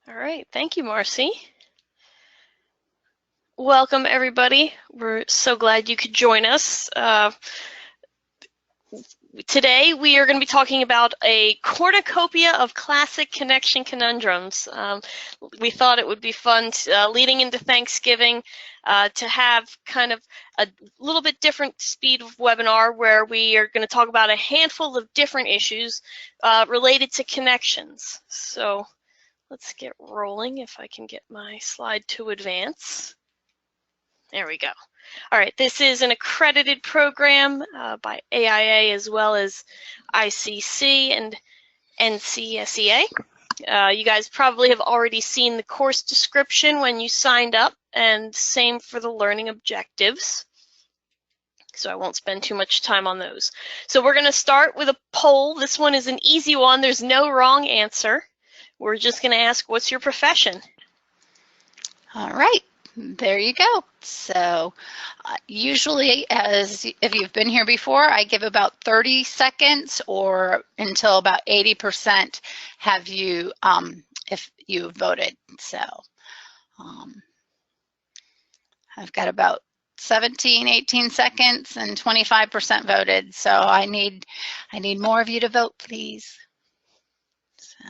All right, thank you, Marcy. Welcome, everybody. We're so glad you could join us. Today, we are going to be talking about a cornucopia of classic connection conundrums. We thought it would be fun leading into Thanksgiving to have kind of a little bit different speed of webinar where we are going to talk about a handful of different issues related to connections. So let's get rolling if I can get my slide to advance. There we go. All right, this is an accredited program by AIA as well as ICC and NCSEA. You guys probably have already seen the course description when you signed up, and same for the learning objectives. So I won't spend too much time on those. So we're going to start with a poll. This one is an easy one. There's no wrong answer. We're just going to ask, what's your profession? All right. There you go. So usually, as if you've been here before, I give about 30 seconds or until about 80% have you, if you voted. So I've got about 17, 18 seconds and 25% voted. So I need more of you to vote, please. So.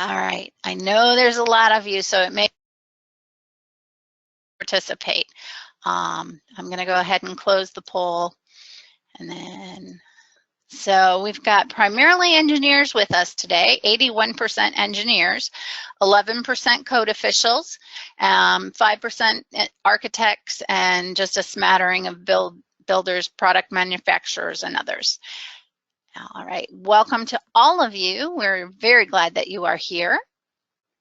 All right, I know there's a lot of you, so it may participate. I'm going to go ahead and close the poll. And then, so we've got primarily engineers with us today, 81% engineers, 11% code officials, 5% architects, and just a smattering of builders, product manufacturers, and others. All right, welcome to all of you. We're very glad that you are here.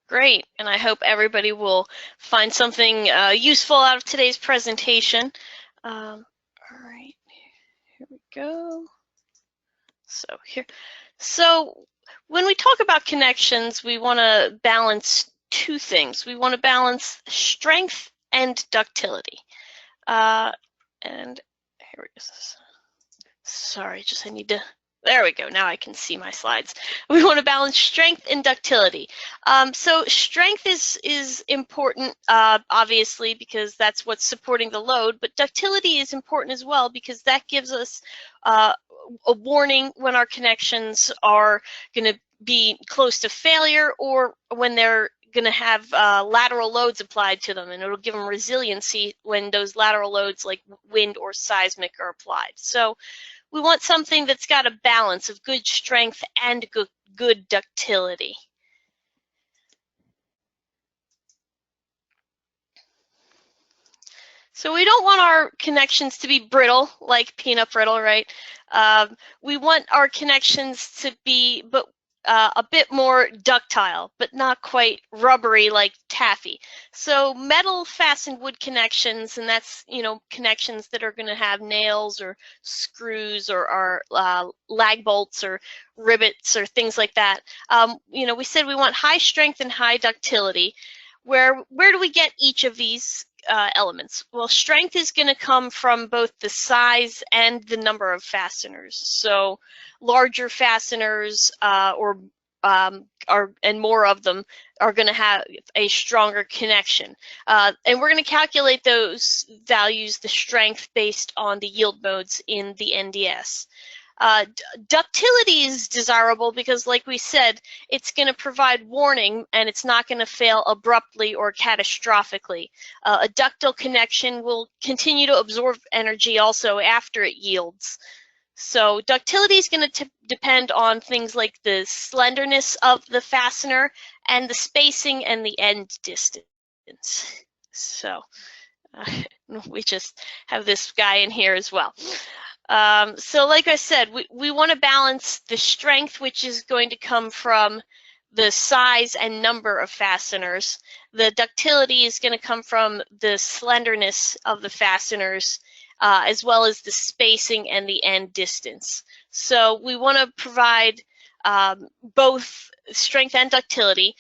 Great, and I hope everybody will find something useful out of today's presentation. All right, here we go. So when we talk about connections, we want to balance two things. We want to balance strength and ductility. And here we go. Sorry, I need to. There we go. Now I can see my slides. We want to balance strength and ductility. So strength is important, obviously, because that's what's supporting the load. But ductility is important as well because that gives us a warning when our connections are going to be close to failure or when they're going to have lateral loads applied to them, and it'll give them resiliency when those lateral loads like wind or seismic are applied. So we want something that's got a balance of good strength and good ductility. So we don't want our connections to be brittle, like peanut brittle, right? We want our connections to be a bit more ductile, but not quite rubbery like taffy. So metal fastened wood connections, and that's, connections that are going to have nails or screws or lag bolts or rivets or things like that. We said we want high strength and high ductility. Where do we get each of these elements? Well, strength is going to come from both the size and the number of fasteners. So larger fasteners and more of them are going to have a stronger connection. And we're going to calculate those values, the strength, based on the yield modes in the NDS. Ductility is desirable because, like we said, it's going to provide warning and it's not going to fail abruptly or catastrophically. A ductile connection will continue to absorb energy also after it yields. So ductility is going to depend on things like the slenderness of the fastener and the spacing and the end distance. So we just have this guy in here as well. So like I said, we want to balance the strength, which is going to come from the size and number of fasteners. The ductility is going to come from the slenderness of the fasteners, as well as the spacing and the end distance. So we want to provide both strength and ductility.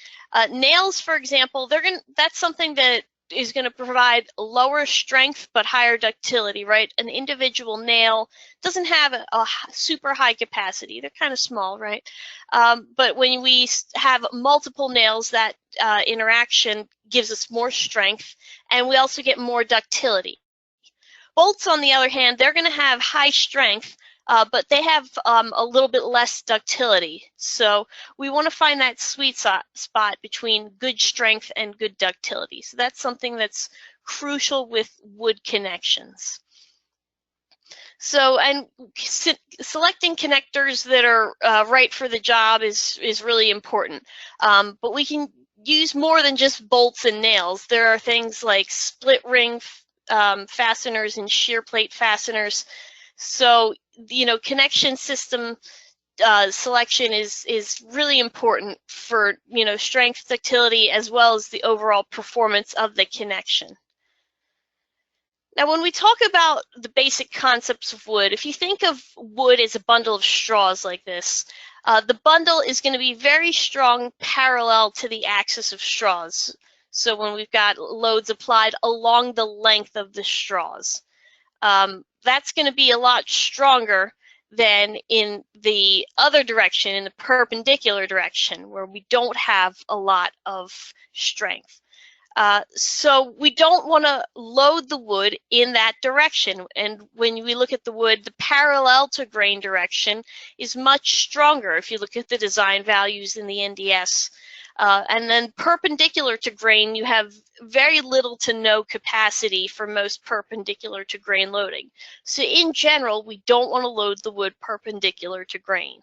Nails, for example, that's something that is going to provide lower strength but higher ductility, right? An individual nail doesn't have a super high capacity. They're kind of small, right? But when we have multiple nails, that interaction gives us more strength, and we also get more ductility. Bolts, on the other hand, they're going to have high strength, but they have a little bit less ductility. So we want to find that sweet spot between good strength and good ductility. So that's something that's crucial with wood connections. So, and selecting connectors that are right for the job is really important. But we can use more than just bolts and nails. There are things like split ring fasteners and shear plate fasteners. So, you know, connection system selection is really important for, you know, strength, ductility, as well as the overall performance of the connection. Now, when we talk about the basic concepts of wood, if you think of wood as a bundle of straws like this, the bundle is going to be very strong parallel to the axis of straws. So when we've got loads applied along the length of the straws, that's going to be a lot stronger than in the other direction, in the perpendicular direction, where we don't have a lot of strength. So we don't want to load the wood in that direction. And when we look at the wood, the parallel to grain direction is much stronger if you look at the design values in the NDS. And then perpendicular to grain, you have very little to no capacity for most perpendicular to grain loading. So in general, we don't want to load the wood perpendicular to grain.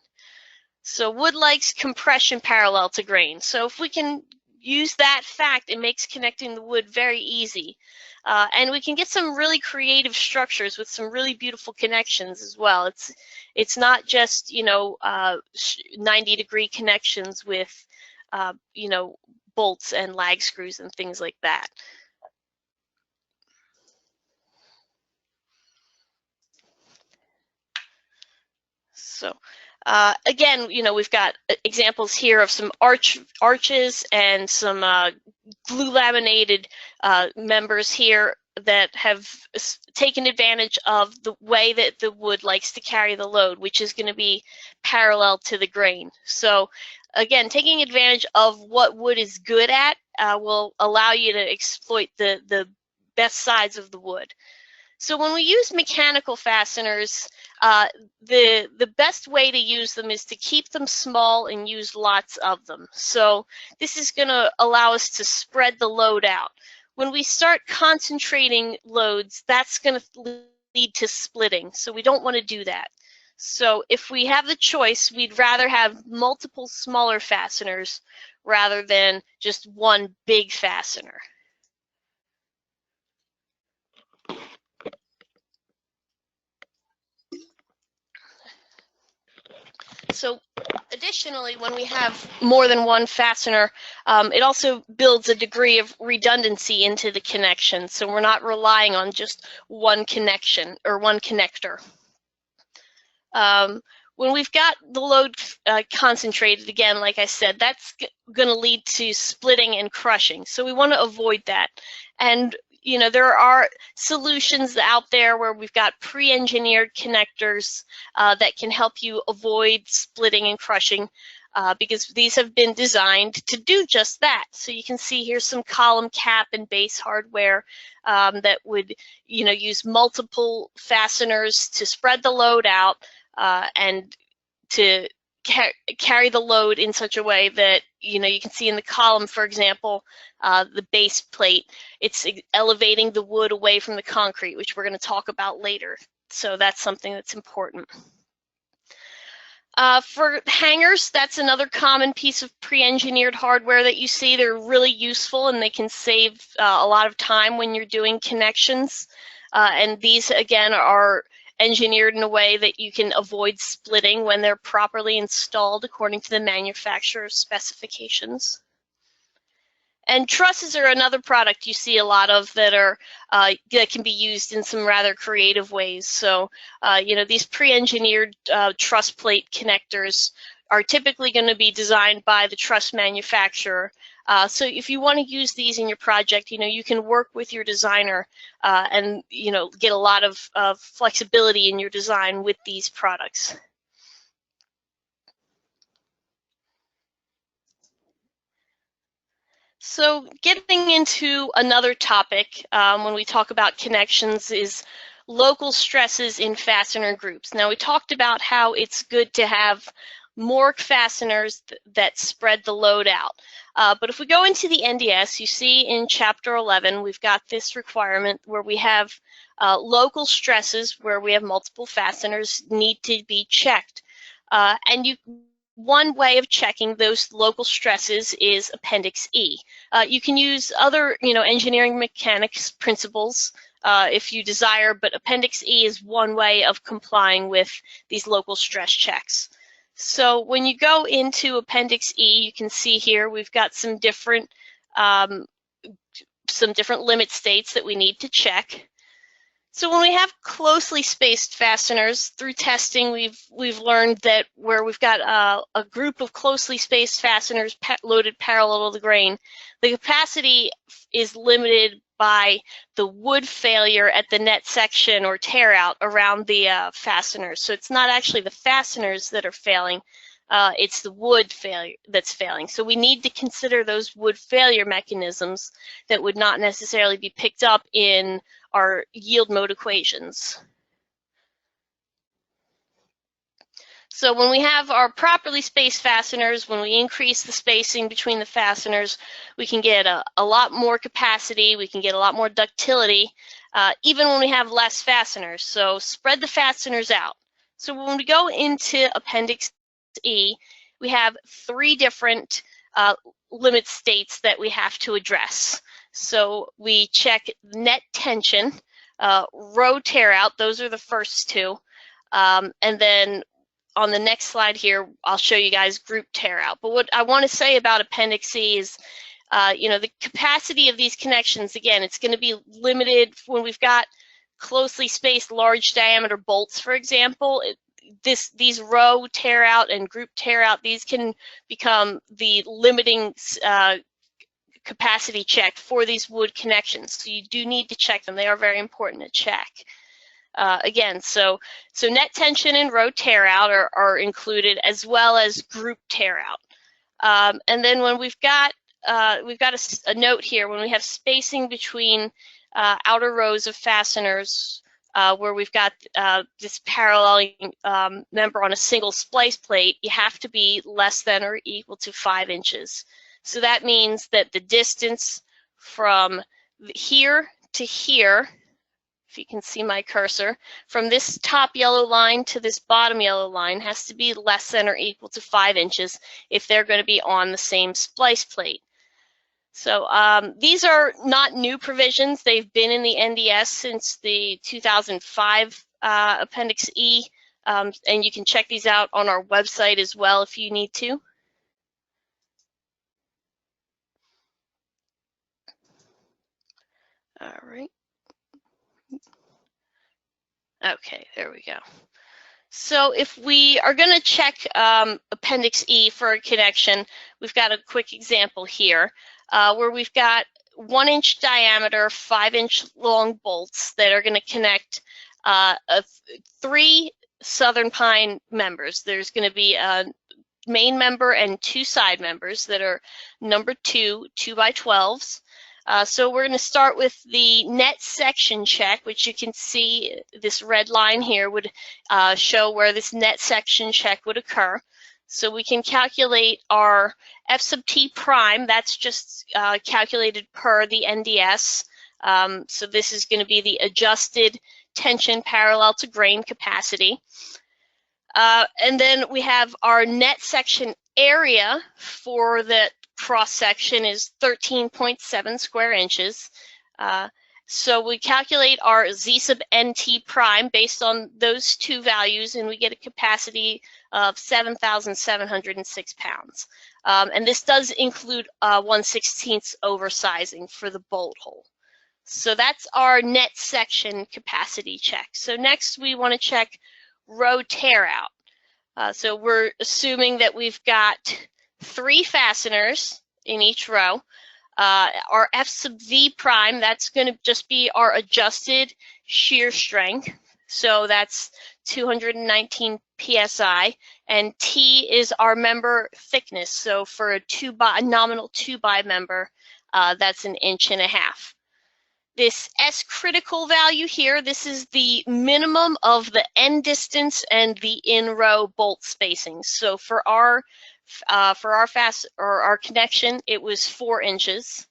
So wood likes compression parallel to grain. So if we can use that fact, it makes connecting the wood very easy. And we can get some really creative structures with some really beautiful connections as well. It's not just, you know, 90-degree connections with you know, bolts and lag screws and things like that. So again, you know, we've got examples here of some arches and some glue laminated members here that have taken advantage of the way that the wood likes to carry the load, which is going to be parallel to the grain. So again, taking advantage of what wood is good at will allow you to exploit the best sides of the wood. So when we use mechanical fasteners, the best way to use them is to keep them small and use lots of them. So this is going to allow us to spread the load out. When we start concentrating loads, that's going to lead to splitting. So we don't want to do that. So if we have the choice, we'd rather have multiple smaller fasteners rather than just one big fastener. So additionally, when we have more than one fastener, it also builds a degree of redundancy into the connection. So we're not relying on just one connection or one connector. When we've got the load concentrated, again, like I said, that's going to lead to splitting and crushing. So we want to avoid that. And you know, there are solutions out there where we've got pre-engineered connectors that can help you avoid splitting and crushing because these have been designed to do just that. So you can see here's some column cap and base hardware that would, you know, use multiple fasteners to spread the load out and to carry the load in such a way that, you know, you can see in the column, for example, the base plate, it's elevating the wood away from the concrete, which we're going to talk about later. So that's something that's important. For hangers, that's another common piece of pre-engineered hardware that you see. They're really useful and they can save a lot of time when you're doing connections. And these, again, are engineered in a way that you can avoid splitting when they're properly installed according to the manufacturer's specifications. And trusses are another product you see a lot of that are that can be used in some rather creative ways. So, you know, these pre-engineered truss plate connectors are typically going to be designed by the truss manufacturer, So if you want to use these in your project, you can work with your designer and get a lot of flexibility in your design with these products. So getting into another topic when we talk about connections is local stresses in fastener groups. Now, we talked about how it's good to have more fasteners that spread the load out. But if we go into the NDS, you see in Chapter 11, we've got this requirement where we have local stresses where we have multiple fasteners need to be checked. One way of checking those local stresses is Appendix E. You can use other, engineering mechanics principles if you desire, but Appendix E is one way of complying with these local stress checks. So when you go into Appendix E, you can see here we've got some different limit states that we need to check. So when we have closely spaced fasteners, through testing, we've learned that where we've got a group of closely spaced fasteners loaded parallel to the grain, the capacity is limited by the wood failure at the net section or tear out around the fasteners. So it's not actually the fasteners that are failing, it's the wood failure that's failing. So we need to consider those wood failure mechanisms that would not necessarily be picked up in our yield mode equations. So when we have our properly spaced fasteners, when we increase the spacing between the fasteners, we can get a lot more capacity, we can get a lot more ductility, even when we have less fasteners. So spread the fasteners out. So when we go into Appendix E, we have 3 different limit states that we have to address. So we check net tension, row tear out, those are the first 2. And then on the next slide here, I'll show you guys group tear out. But what I want to say about Appendix E is, the capacity of these connections, again, it's going to be limited when we've got closely spaced large diameter bolts, for example. These row tear out and group tear out, these can become the limiting capacity check for these wood connections. So you do need to check them. They are very important to check. Again, so net tension and row tear out are included, as well as group tear out. And then when we've got a note here, when we have spacing between outer rows of fasteners, where we've got this paralleling member on a single splice plate, you have to be less than or equal to 5 inches. So that means that the distance from here to here, if you can see my cursor, from this top yellow line to this bottom yellow line has to be less than or equal to 5 inches if they're going to be on the same splice plate. So these are not new provisions. They've been in the NDS since the 2005 Appendix E, and you can check these out on our website as well if you need to. All right. Okay, there we go. So if we are going to check Appendix E for a connection, we've got a quick example here where we've got 1-inch diameter, 5-inch long bolts that are going to connect 3 southern pine members. There's going to be a main member and 2 side members that are number 2 2x12s. So we're going to start with the net section check, which you can see this red line here would show where this net section check would occur. So we can calculate our F sub T prime. That's just calculated per the NDS. So this is going to be the adjusted tension parallel to grain capacity. And then we have our net section area for the cross section is 13.7 square inches. So we calculate our Z sub NT prime based on those 2 values, and we get a capacity of 7,706 pounds. And this does include 1/16 oversizing for the bolt hole. So that's our net section capacity check. So next we want to check row tear out. So we're assuming that we've got 3 fasteners in each row. Our F sub V prime, that's going to just be our adjusted shear strength. So that's 219 psi, and T is our member thickness. So for a nominal 2-by member, that's 1.5 inches. This S critical value here, this is the minimum of the end distance and the in-row bolt spacing. So for our connection, it was 4 inches.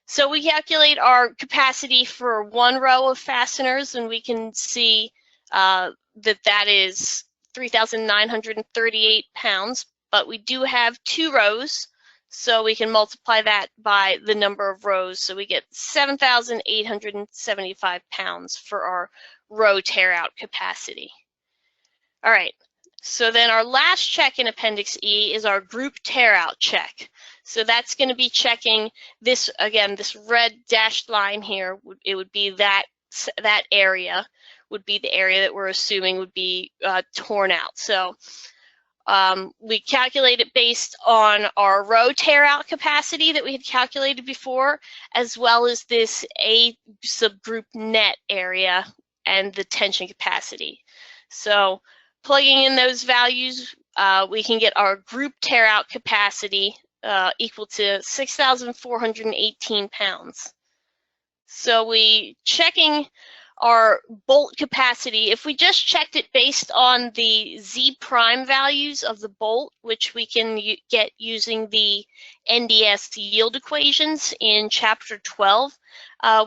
So we calculate our capacity for one row of fasteners, and we can see that is 3,938 pounds, but we do have 2 rows, so we can multiply that by the number of rows, so we get 7,875 pounds for our row tear-out capacity. All right, so then our last check in Appendix E is our group tear-out check. So that's going to be checking this, again, this red dashed line here, it would be that area, would be the area that we're assuming would be torn out. So we calculate it based on our row tear-out capacity that we had calculated before, as well as this A subgroup net area and the tension capacity. So plugging in those values, we can get our group tear-out capacity equal to 6,418 pounds. So we checking our bolt capacity. If we just checked it based on the Z prime values of the bolt, which we can get using the NDS yield equations in Chapter 12,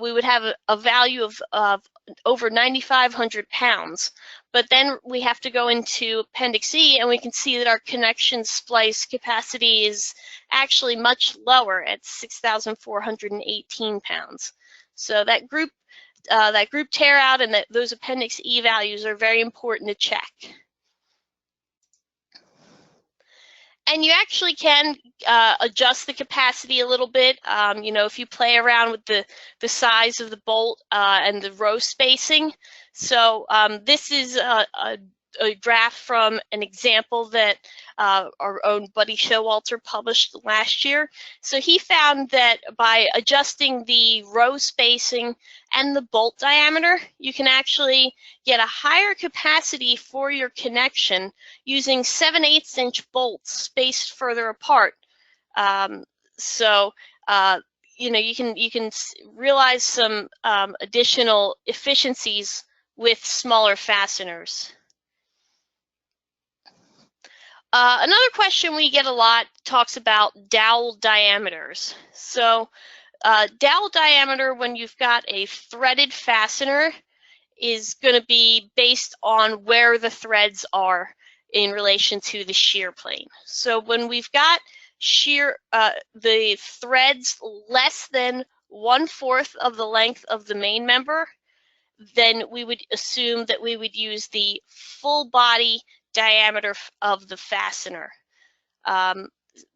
we would have a value of over 9,500 pounds. But then we have to go into Appendix E, and we can see that our connection splice capacity is actually much lower at 6,418 pounds. So that group tear out and those Appendix E values are very important to check. And you actually can adjust the capacity a little bit. You know, if you play around with the size of the bolt and the row spacing. So this is a graph from an example that our own Buddy Showalter published last year. So he found that by adjusting the row spacing and the bolt diameter, you can actually get a higher capacity for your connection using 7/8 inch bolts spaced further apart. You know, you can realize some additional efficiencies with smaller fasteners. Another question we get a lot talks about dowel diameters. So dowel diameter, when you've got a threaded fastener, is going to be based on where the threads are in relation to the shear plane. So when we've got shear, the threads less than 1/4 of the length of the main member, then we would assume that we would use the full body diameter of the fastener.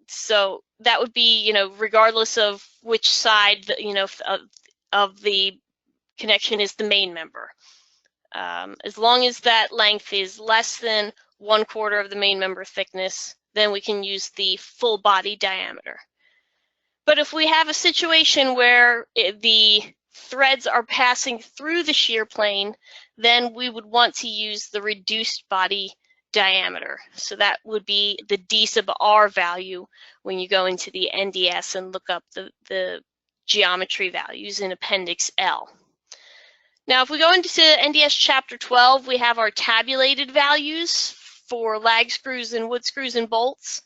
So that would be, you know, regardless of which side, you know, of the connection is the main member. As long as that length is less than 1/4 of the main member thickness, then we can use the full body diameter. But if we have a situation where the threads are passing through the shear plane, then we would want to use the reduced body diameter. So that would be the D sub R value when you go into the NDS and look up the geometry values in Appendix L. Now, if we go into NDS Chapter 12, we have our tabulated values for lag screws and wood screws and bolts.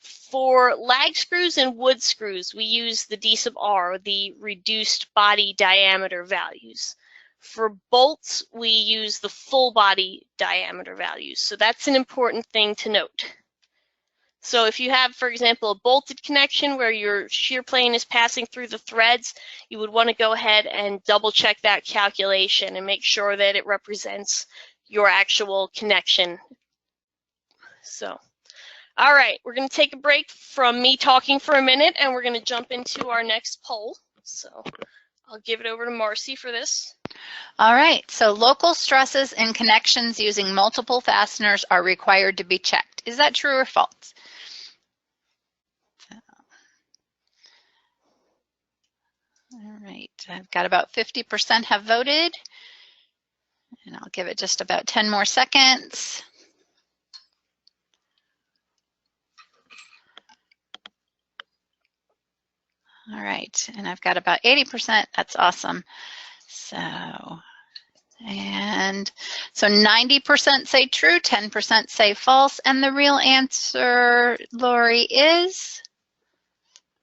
For lag screws and wood screws, we use the D sub R, the reduced body diameter values. For bolts, we use the full body diameter values. So that's an important thing to note. So if you have, for example, a bolted connection where your shear plane is passing through the threads, you would want to go ahead and double check that calculation and make sure that it represents your actual connection. So, all right, we're going to take a break from me talking for a minute, and we're going to jump into our next poll. So I'll give it over to Marcy for this. All right, so local stresses in connections using multiple fasteners are required to be checked. Is that true or false? I've got about 50% have voted, and I'll give it just about 10 more seconds. All right, and I've got about 80%. That's awesome. So 90% say true, 10% say false, and the real answer, Lori, is?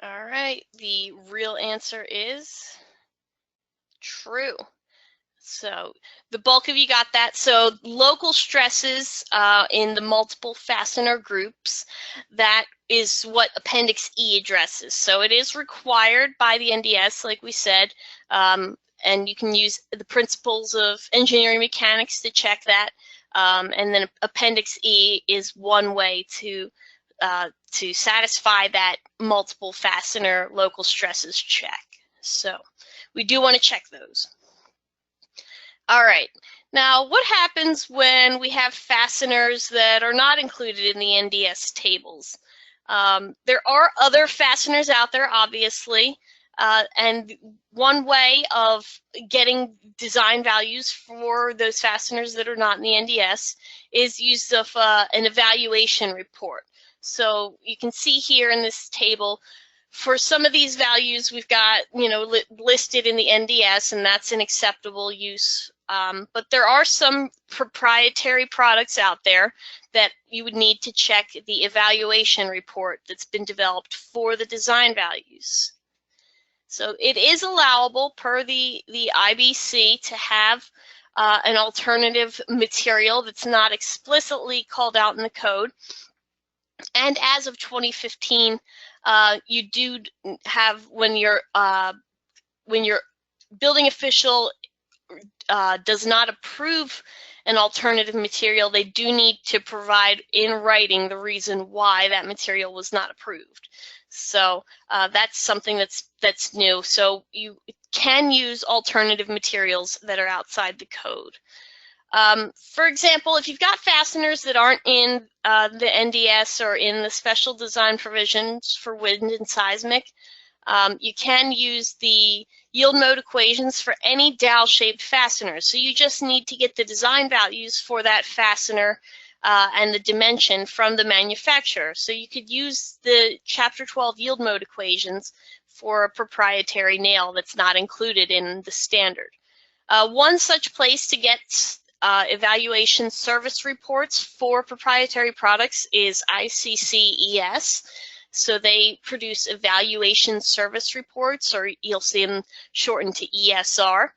All right, the real answer is true. So the bulk of you got that. So local stresses in the multiple fastener groups, that is what Appendix E addresses. So it is required by the NDS, like we said, and you can use the principles of engineering mechanics to check that. And then Appendix E is one way to satisfy that multiple fastener local stresses check. So we do want to check those. All right, now what happens when we have fasteners that are not included in the NDS tables? There are other fasteners out there, obviously, and one way of getting design values for those fasteners that are not in the NDS is use of an evaluation report. So you can see here in this table, for some of these values we've got, listed in the NDS, and that's an acceptable use. But there are some proprietary products out there that you would need to check the evaluation report that's been developed for the design values. So it is allowable per the IBC to have an alternative material that's not explicitly called out in the code. And as of 2015, you do have, when your building official does not approve an alternative material, they do need to provide in writing the reason why that material was not approved. So that's something that's new. So you can use alternative materials that are outside the code. For example, if you've got fasteners that aren't in the NDS or in the special design provisions for wind and seismic, you can use the yield mode equations for any dowel-shaped fasteners. So you just need to get the design values for that fastener and the dimension from the manufacturer. So you could use the Chapter 12 yield mode equations for a proprietary nail that's not included in the standard. One such place to get evaluation service reports for proprietary products is ISANTA. So they produce evaluation service reports, or you'll see them shortened to ESR.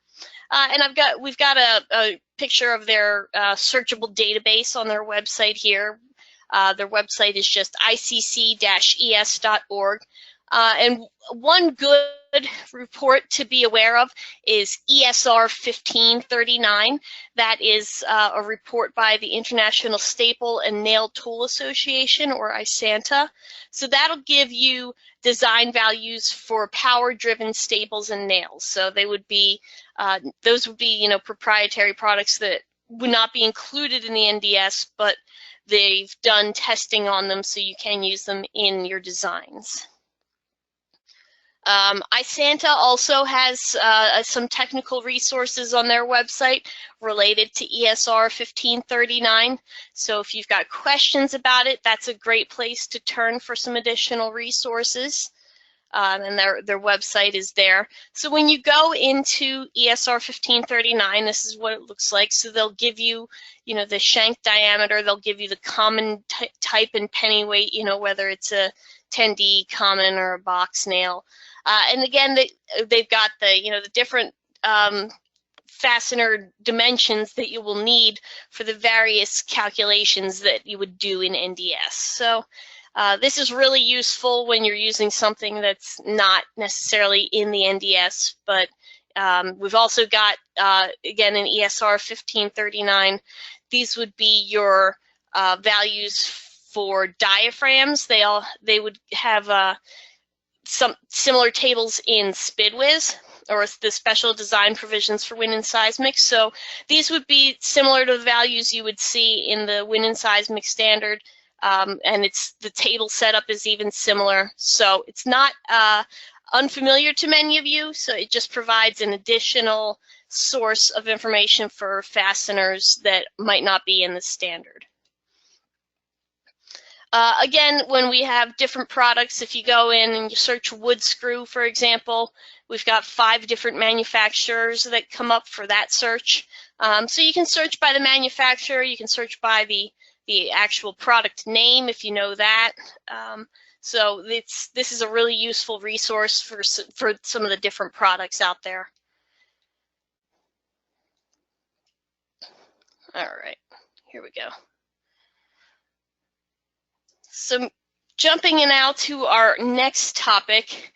And we've got a picture of their searchable database on their website here. Their website is just icc-es.org. And one good report to be aware of is ESR 1539. That is a report by the International Staple and Nail Tool Association, or ISANTA. So that'll give you design values for power-driven staples and nails. So they would be, those would be, proprietary products that would not be included in the NDS, but they've done testing on them so you can use them in your designs. ISANTA also has some technical resources on their website related to ESR 1539. So if you've got questions about it, that's a great place to turn for some additional resources. And their website is there. So when you go into ESR 1539, this is what it looks like. So they'll give you, the shank diameter. They'll give you the common type and penny weight, whether it's a 10D common or a box nail. And again, they've got the different fastener dimensions that you will need for the various calculations that you would do in NDS. So this is really useful when you're using something that's not necessarily in the NDS, but we've also got, again, in ESR 1539, these would be your values for diaphragms. They would have some similar tables in SPIDWIS, or the special design provisions for wind and seismic. So these would be similar to the values you would see in the wind and seismic standard, and the table setup is even similar. So it's not unfamiliar to many of you, so it just provides an additional source of information for fasteners that might not be in the standard. Again, when we have different products, if you go in and you search wood screw, for example, we've got 5 different manufacturers that come up for that search. So you can search by the manufacturer, you can search by the actual product name if you know that. So this is a really useful resource for some of the different products out there. All right, here we go. So jumping in now to our next topic,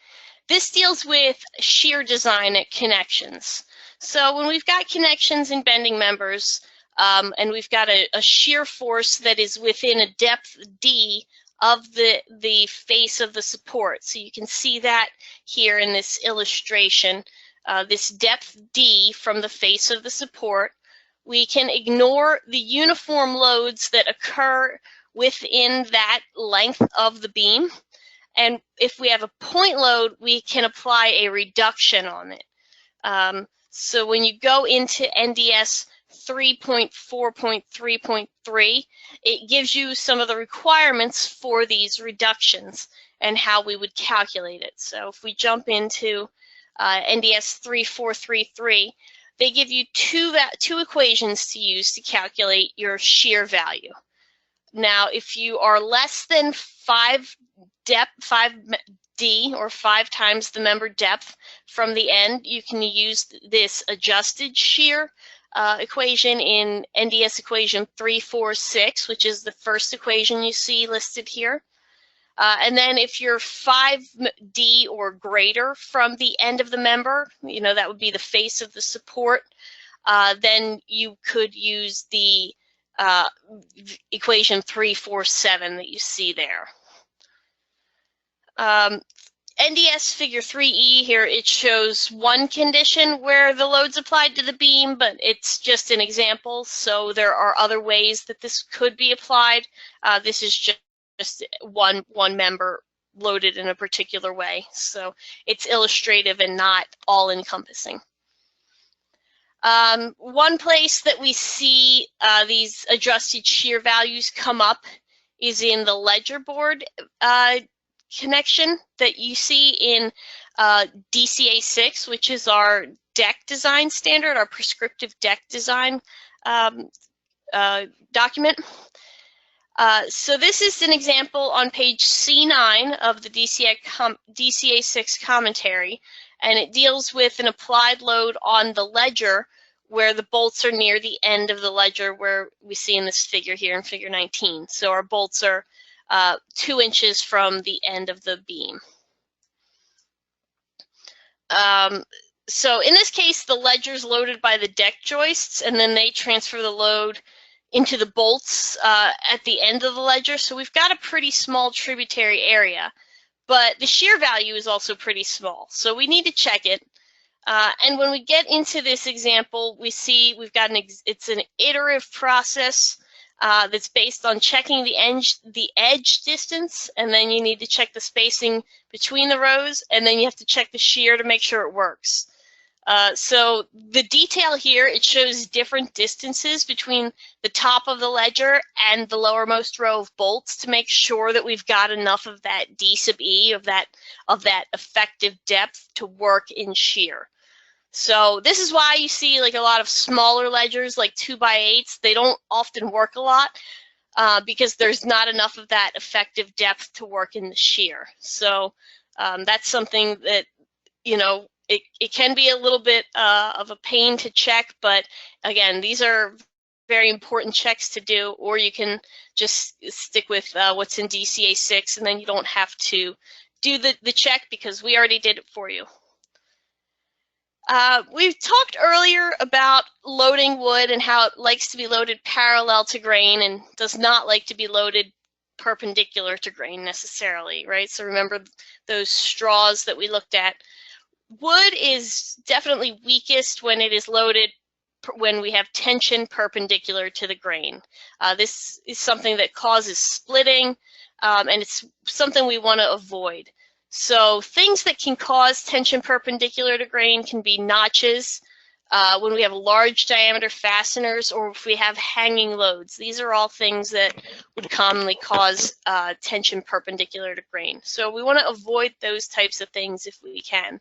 this deals with shear design at connections. So when we've got connections and bending members, and we've got a shear force that is within a depth D of the face of the support. So you can see that here in this illustration, this depth D from the face of the support. We can ignore the uniform loads that occur within that length of the beam. And if we have a point load, we can apply a reduction on it. So when you go into NDS 3.4.3.3, it gives you some of the requirements for these reductions and how we would calculate it. So if we jump into NDS 3.4.3.3, they give you two equations to use to calculate your shear value. Now, if you are less than 5D or 5 times the member depth from the end, you can use this adjusted shear equation in NDS equation 346, which is the first equation you see listed here. And then if you're 5D or greater from the end of the member, you know, that would be the face of the support, then you could use the equation 347 that you see there. NDS figure 3E here, it shows one condition where the load's applied to the beam, but it's just an example, so there are other ways that this could be applied. This is just one member loaded in a particular way, so it's illustrative and not all-encompassing. One place that we see these adjusted shear values come up is in the ledger board connection that you see in DCA 6, which is our deck design standard, our prescriptive deck design document. So this is an example on page C9 of the DCA 6 commentary, and it deals with an applied load on the ledger where the bolts are near the end of the ledger, where we see in this figure here in figure 19. So our bolts are 2 inches from the end of the beam. So in this case, the ledger's loaded by the deck joists, and then they transfer the load into the bolts at the end of the ledger. So we've got a pretty small tributary area, but the shear value is also pretty small. So we need to check it. And when we get into this example, we see we've got it's an iterative process that's based on checking the edge distance, and then you need to check the spacing between the rows, and then you have to check the shear to make sure it works. So the detail here, it shows different distances between the top of the ledger and the lowermost row of bolts to make sure that we've got enough of that D sub E, of that effective depth to work in shear. So this is why you see like a lot of smaller ledgers, like 2x8s. They don't often work a lot because there's not enough of that effective depth to work in the shear. So that's something that, you know, it can be a little bit of a pain to check, but again, these are very important checks to do, or you can just stick with what's in DCA 6, and then you don't have to do the check because we already did it for you. We've talked earlier about loading wood and how it likes to be loaded parallel to grain and does not like to be loaded perpendicular to grain necessarily, right? So remember those straws that we looked at. Wood is definitely weakest when it is loaded when we have tension perpendicular to the grain. This is something that causes splitting, and it's something we want to avoid. So things that can cause tension perpendicular to grain can be notches, when we have large diameter fasteners, or if we have hanging loads. These are all things that would commonly cause tension perpendicular to grain. So we want to avoid those types of things if we can.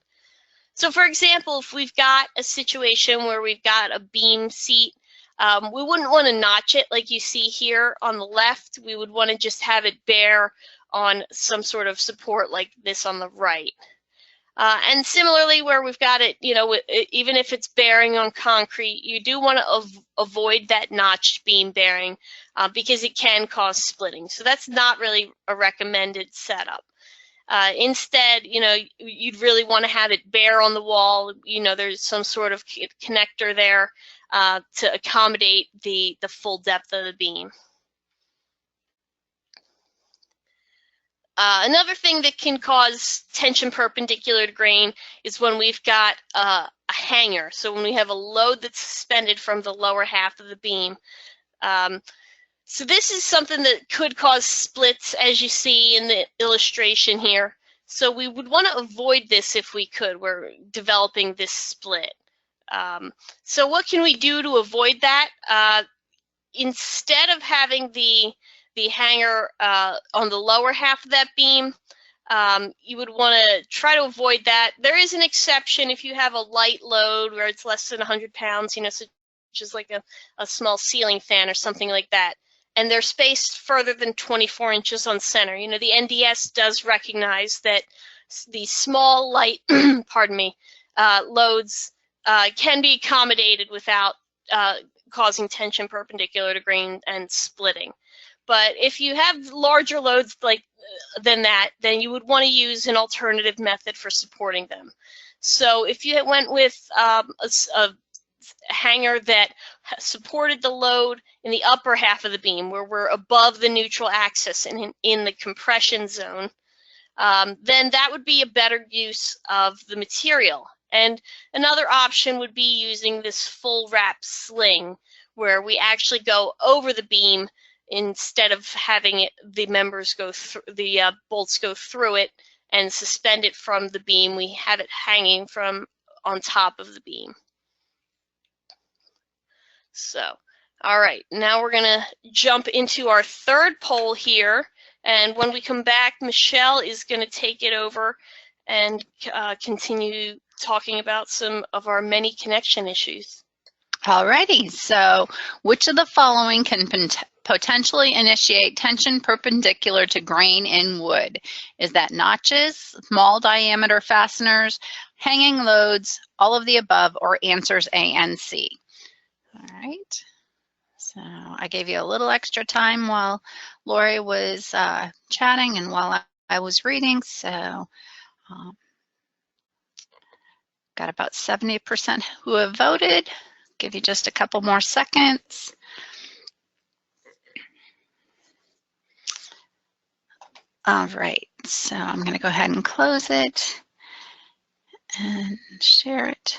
So for example, if we've got a situation where we've got a beam seat, we wouldn't want to notch it like you see here on the left. We would want to just have it bear on some sort of support like this on the right. And similarly, where we've got it, you know, even if it's bearing on concrete, you do want to avoid that notched beam bearing because it can cause splitting. So that's not really a recommended setup. Instead, you know, you'd really want to have it bare on the wall. You know, there's some sort of connector there to accommodate the full depth of the beam. Another thing that can cause tension perpendicular to grain is when we've got a hanger. So when we have a load that's suspended from the lower half of the beam. So this is something that could cause splits, as you see in the illustration here. So we would want to avoid this if we could. We're developing this split. So what can we do to avoid that? Instead of having the hanger on the lower half of that beam, you would want to try to avoid that. There is an exception if you have a light load where it's less than 100 pounds, you know, such as like a small ceiling fan or something like that, and they're spaced further than 24 inches on center. You know, the NDS does recognize that these small, light, pardon me, loads can be accommodated without causing tension perpendicular to grain and splitting. But if you have larger loads than that, then you would want to use an alternative method for supporting them. So if you went with a hanger that supported the load in the upper half of the beam, where we're above the neutral axis and in the compression zone, then that would be a better use of the material. And another option would be using this full wrap sling, where we actually go over the beam instead of having the members go through, the bolts go through it and suspend it from the beam. We have it hanging from on top of the beam. So, all right, now we're gonna jump into our third pole here, and when we come back, Michelle is gonna take it over and continue talking about some of our many connection issues. Alrighty, so which of the following can potentially initiate tension perpendicular to grain in wood? Is that notches, small diameter fasteners, hanging loads, all of the above, or answers A and C? All right, so I gave you a little extra time while Lori was chatting and while I was reading, so got about 70% who have voted. Give you just a couple more seconds. All right, so I'm going to go ahead and close it and share it.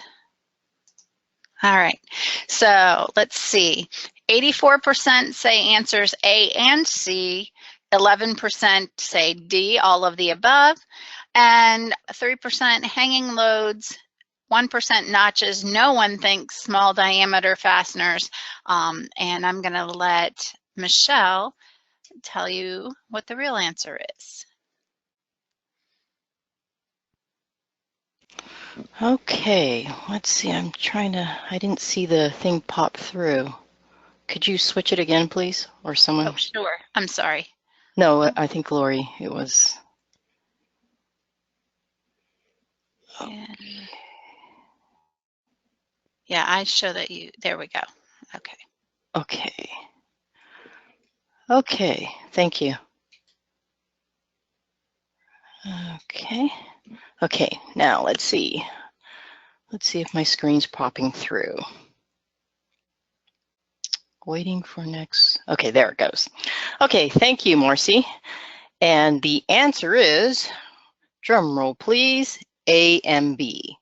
All right, so let's see. 84% say answers A and C, 11% say D, all of the above, and 3% hanging loads, 1% notches, no one thinks small diameter fasteners, and I'm going to let Michelle tell you what the real answer is. Okay, let's see, I didn't see the thing pop through. Could you switch it again, please? Or someone? Oh, sure. I'm sorry. No, I think Lori, it was. Yeah, I show that you, there we go. Okay. Okay. Okay, thank you. Okay. Okay, now let's see. Let's see if my screen's popping through. Waiting for next. Okay, there it goes. Okay, thank you, Marcy. And the answer is, drum roll please, A and B.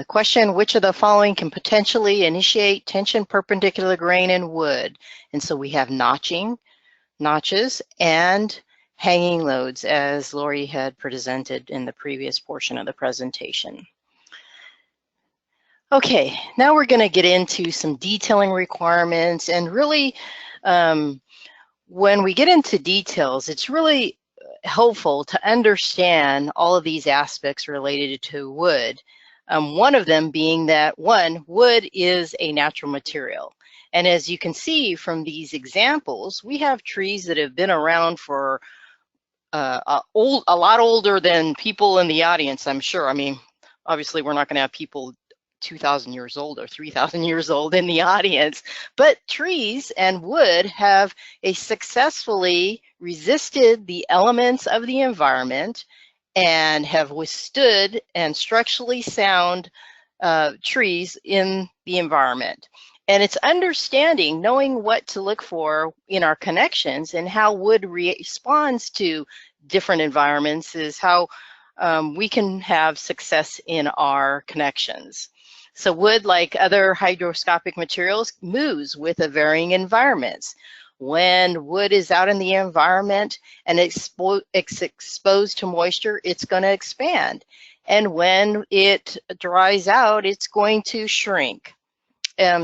Question, which of the following can potentially initiate tension perpendicular to grain in wood? And so we have notches and hanging loads, as Lori had presented in the previous portion of the presentation. Okay, now we're going to get into some detailing requirements, and really when we get into details, it's really helpful to understand all of these aspects related to wood. One of them being that, one, wood is a natural material. And as you can see from these examples, we have trees that have been around for a lot older than people in the audience, I'm sure. I mean, obviously we're not going to have people 2,000 years old or 3,000 years old in the audience, but trees and wood have successfully resisted the elements of the environment and have withstood and structurally sound trees in the environment. And it's understanding, knowing what to look for in our connections and how wood responds to different environments is how we can have success in our connections. So wood, like other hygroscopic materials, moves with a varying environments. When wood is out in the environment and it's exposed to moisture, it's going to expand. And when it dries out, it's going to shrink.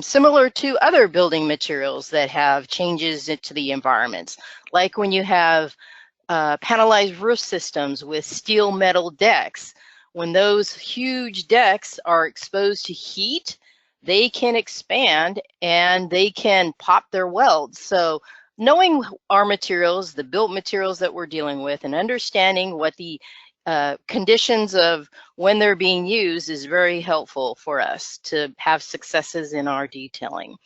Similar to other building materials that have changes into the environments, like when you have panelized roof systems with steel metal decks. When those huge decks are exposed to heat, they can expand and they can pop their welds. So knowing our materials, the built materials that we're dealing with, and understanding what the conditions of when they're being used is very helpful for us to have successes in our detailing.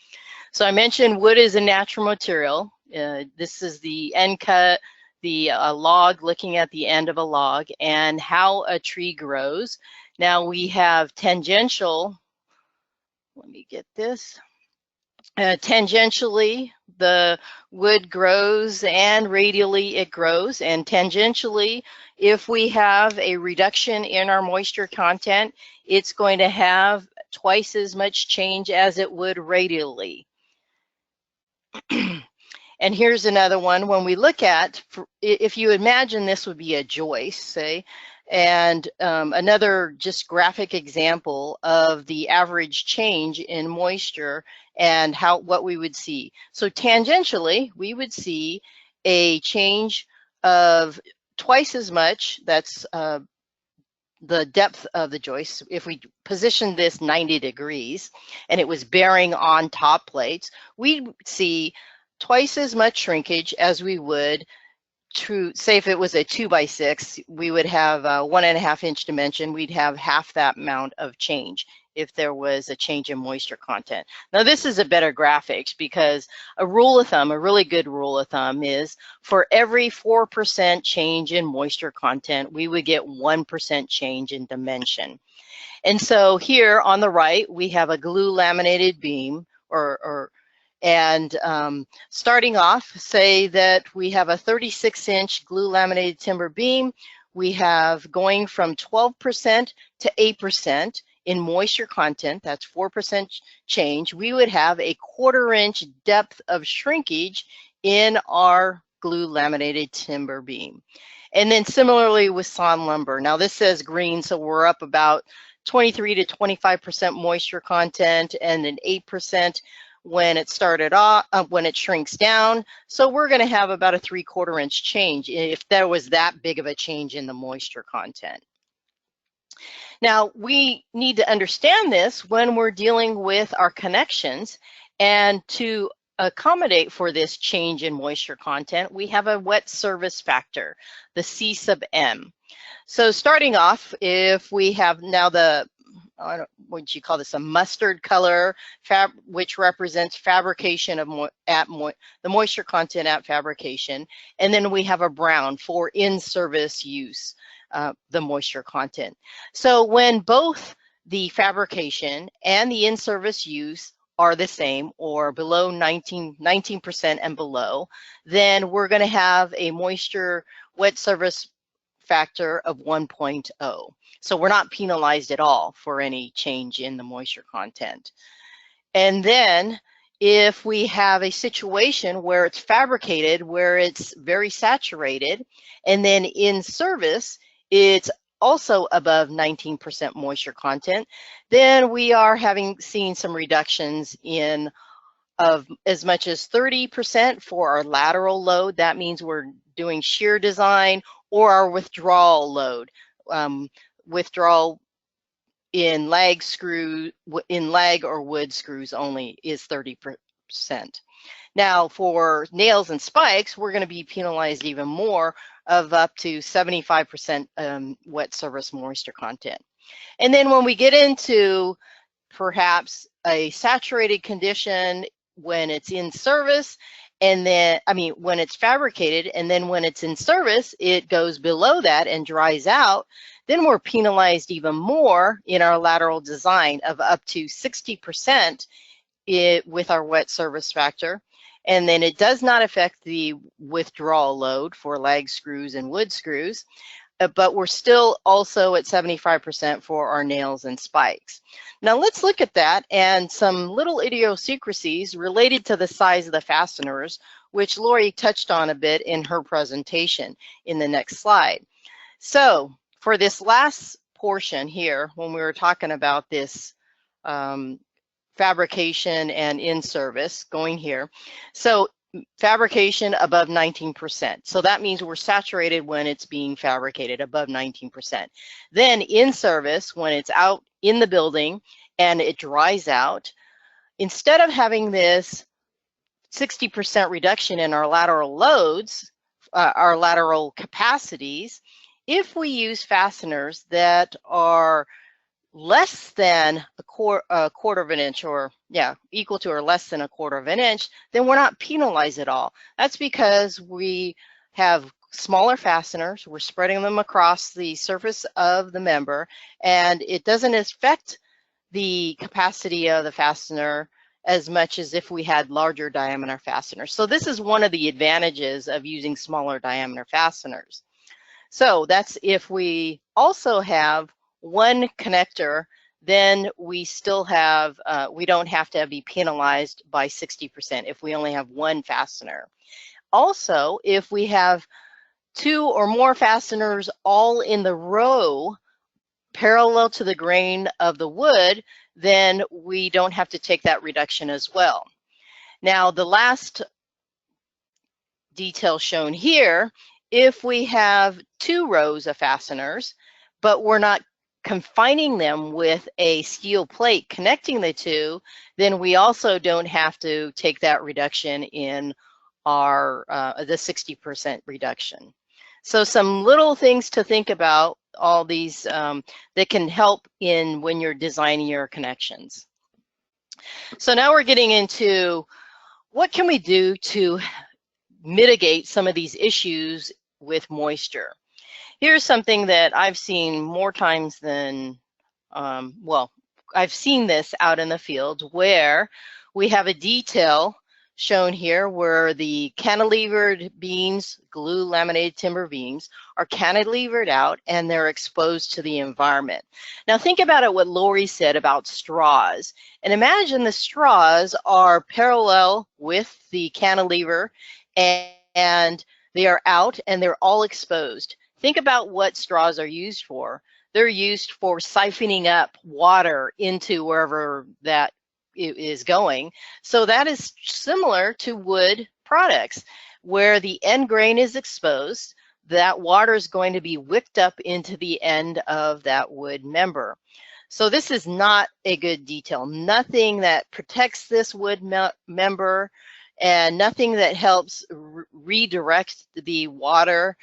So I mentioned wood is a natural material. This is the end cut, the log, looking at the end of a log and how a tree grows. Now we have tangential, let me get this. Tangentially, the wood grows and radially it grows. And tangentially, if we have a reduction in our moisture content, it's going to have twice as much change as it would radially. And here's another one. When we look at, if you imagine this would be a joist, say, and another just graphic example of the average change in moisture and what we would see. So tangentially, we would see a change of twice as much. That's the depth of the joist. If we position this 90 degrees and it was bearing on top plates, we'd see twice as much shrinkage as we would to say if it was a 2x6, we would have a 1.5 inch dimension. We'd have half that amount of change if there was a change in moisture content. Now this is a better graphics because a rule of thumb, a really good rule of thumb is for every 4% change in moisture content, we would get 1% change in dimension. And so here on the right, we have a glue laminated beam and starting off, say that we have a 36-inch glue laminated timber beam. We have going from 12% to 8% in moisture content, that's 4% change. We would have a 1/4 inch depth of shrinkage in our glue laminated timber beam. And then similarly with sawn lumber. Now this says green, so we're up about 23 to 25% moisture content and then 8% when it started off, when it shrinks down. So we're going to have about a 3/4 inch change if there was that big of a change in the moisture content. Now we need to understand this when we're dealing with our connections, and to accommodate for this change in moisture content, we have a wet service factor, the C sub M. So starting off, if we have now the what would you call this, a mustard color, which represents fabrication of the moisture content at fabrication. And then we have a brown for in-service use, the moisture content. So when both the fabrication and the in-service use are the same or below 19% and below, then we're going to have a moisture wet service factor of 1.0. So we're not penalized at all for any change in the moisture content. And then if we have a situation where it's fabricated, where it's very saturated, and then in service, it's also above 19% moisture content, then we are seen some reductions of as much as 30% for our lateral load. That means we're doing shear design, or our withdrawal load. Withdrawal in lag or wood screws only is 30%. Now for nails and spikes, we're going to be penalized even more, of up to 75% wet service moisture content. And then when we get into perhaps a saturated condition when it's in service, and then, when it's fabricated, and then when it's in service, it goes below that and dries out, then we're penalized even more in our lateral design of up to 60% with our wet service factor. And then it does not affect the withdrawal load for lag screws and wood screws, but we're still also at 75% for our nails and spikes. Now let's look at that and some little idiosyncrasies related to the size of the fasteners, which Lori touched on a bit in her presentation in the next slide. So for this last portion here, when we were talking about this fabrication and in service, going here, so fabrication above 19%. So that means we're saturated when it's being fabricated above 19%. Then in service, when it's out in the building and it dries out, instead of having this 60% reduction in our lateral loads, our lateral capacities, if we use fasteners that are less than a quarter of an inch, or equal to or less than a quarter of an inch, then we're not penalized at all. That's because we have smaller fasteners, we're spreading them across the surface of the member, and it doesn't affect the capacity of the fastener as much as if we had larger diameter fasteners. So this is one of the advantages of using smaller diameter fasteners. So that's if we also have one connector, then we still have, we don't have to be penalized by 60% if we only have one fastener. Also, if we have two or more fasteners all in the row parallel to the grain of the wood, then we don't have to take that reduction as well. Now, the last detail shown here, if we have two rows of fasteners, but we're not confining them with a steel plate connecting the two, then we also don't have to take that reduction in our the 60% reduction. So some little things to think about, all these that can help when you're designing your connections. So now we're getting into what can we do to mitigate some of these issues with moisture. Here's something that I've seen more times than, I've seen this out in the field, where we have a detail shown here where the cantilevered beams, glue laminated timber beams, are cantilevered out and they're exposed to the environment. Now think about it, what Lori said about straws, and imagine the straws are parallel with the cantilever and they are out and they're all exposed. Think about what straws are used for. They're used for siphoning up water into wherever that is going. So that is similar to wood products, where the end grain is exposed. That water is going to be whipped up into the end of that wood member. So this is not a good detail. Nothing that protects this wood member, and nothing that helps redirect the water.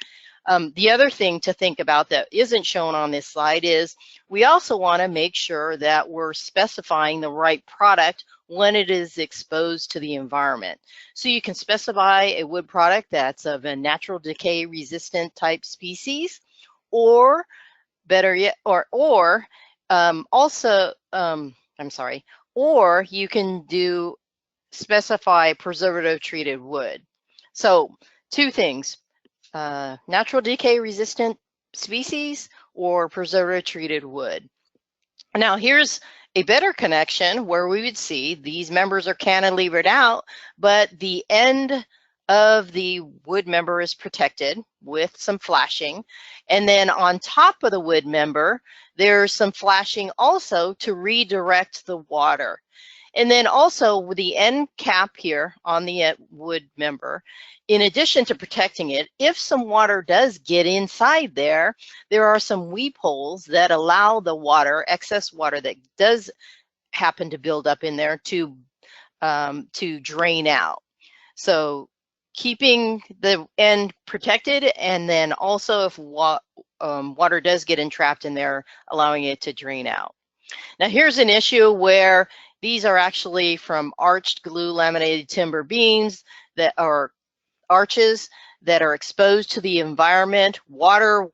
The other thing to think about that isn't shown on this slide is we also want to make sure that we're specifying the right product when it is exposed to the environment. So you can specify a wood product that's of a natural decay resistant type species, or better yet, or you can specify preservative treated wood. So two things. Natural decay resistant species or preservative treated wood. Now here's a better connection where we would see these members are cantilevered out, but the end of the wood member is protected with some flashing. And then on top of the wood member, there's some flashing also to redirect the water. And then also with the end cap here on the wood member, in addition to protecting it, if some water does get inside there, there are some weep holes that allow the water, excess water that does happen to build up in there to drain out. So keeping the end protected, and then also if water does get entrapped in there, allowing it to drain out. Now here's an issue where these are actually from arched glue laminated timber beams that are arches that are exposed to the environment. Water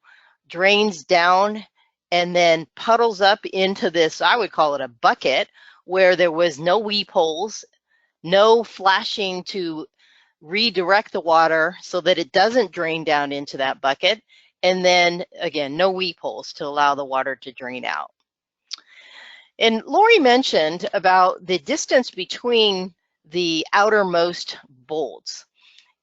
drains down and then puddles up into this, I would call it a bucket, where there was no weep holes, no flashing to redirect the water so that it doesn't drain down into that bucket, and then again, no weep holes to allow the water to drain out. And Lori mentioned about the distance between the outermost bolts.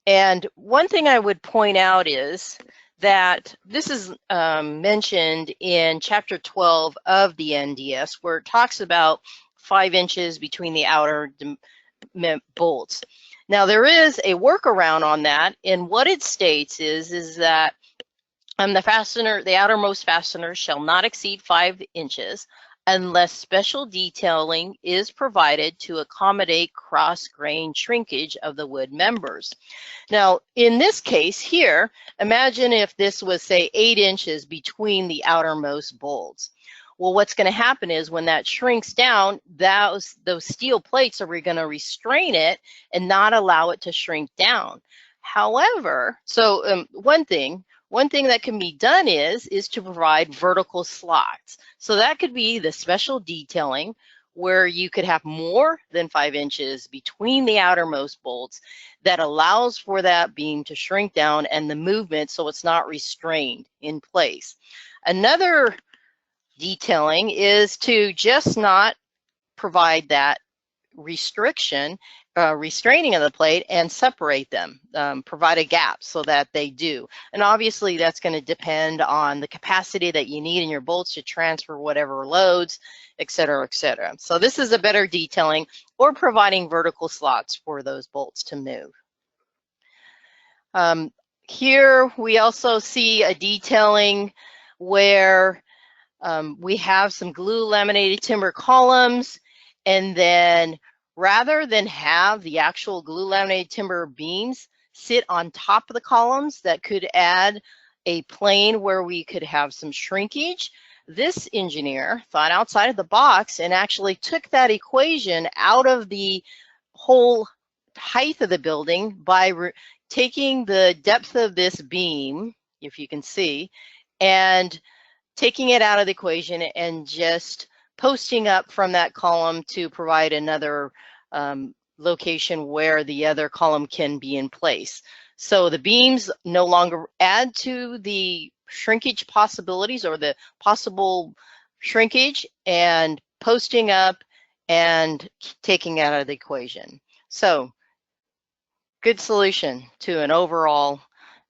And one thing I would point out is that this is mentioned in Chapter 12 of the NDS, where it talks about 5 inches between the outer bolts. Now, there is a workaround on that, and what it states is that the outermost fastener shall not exceed 5 inches unless special detailing is provided to accommodate cross-grain shrinkage of the wood members. Now, in this case here, imagine if this was, say, 8 inches between the outermost bolts. Well, what's going to happen is when that shrinks down, those steel plates are going to restrain it and not allow it to shrink down. However, so one thing that can be done is to provide vertical slots. So that could be the special detailing where you could have more than 5 inches between the outermost bolts that allows for that beam to shrink down and the movement so it's not restrained in place. Another detailing is to just not provide that restraining of the plate and separate them, provide a gap so that they do. And obviously that's going to depend on the capacity that you need in your bolts to transfer whatever loads, et cetera, et cetera. So this is a better detailing or providing vertical slots for those bolts to move. Here we also see a detailing where we have some glue laminated timber columns, and then rather than have the actual glue laminated timber beams sit on top of the columns that could add a plane where we could have some shrinkage, this engineer thought outside of the box and actually took that equation out of the whole height of the building by taking the depth of this beam, if you can see, and taking it out of the equation and just posting up from that column to provide another location where the other column can be in place. So the beams no longer add to the shrinkage possibilities or the possible shrinkage, and posting up and taking out of the equation. So good solution to an overall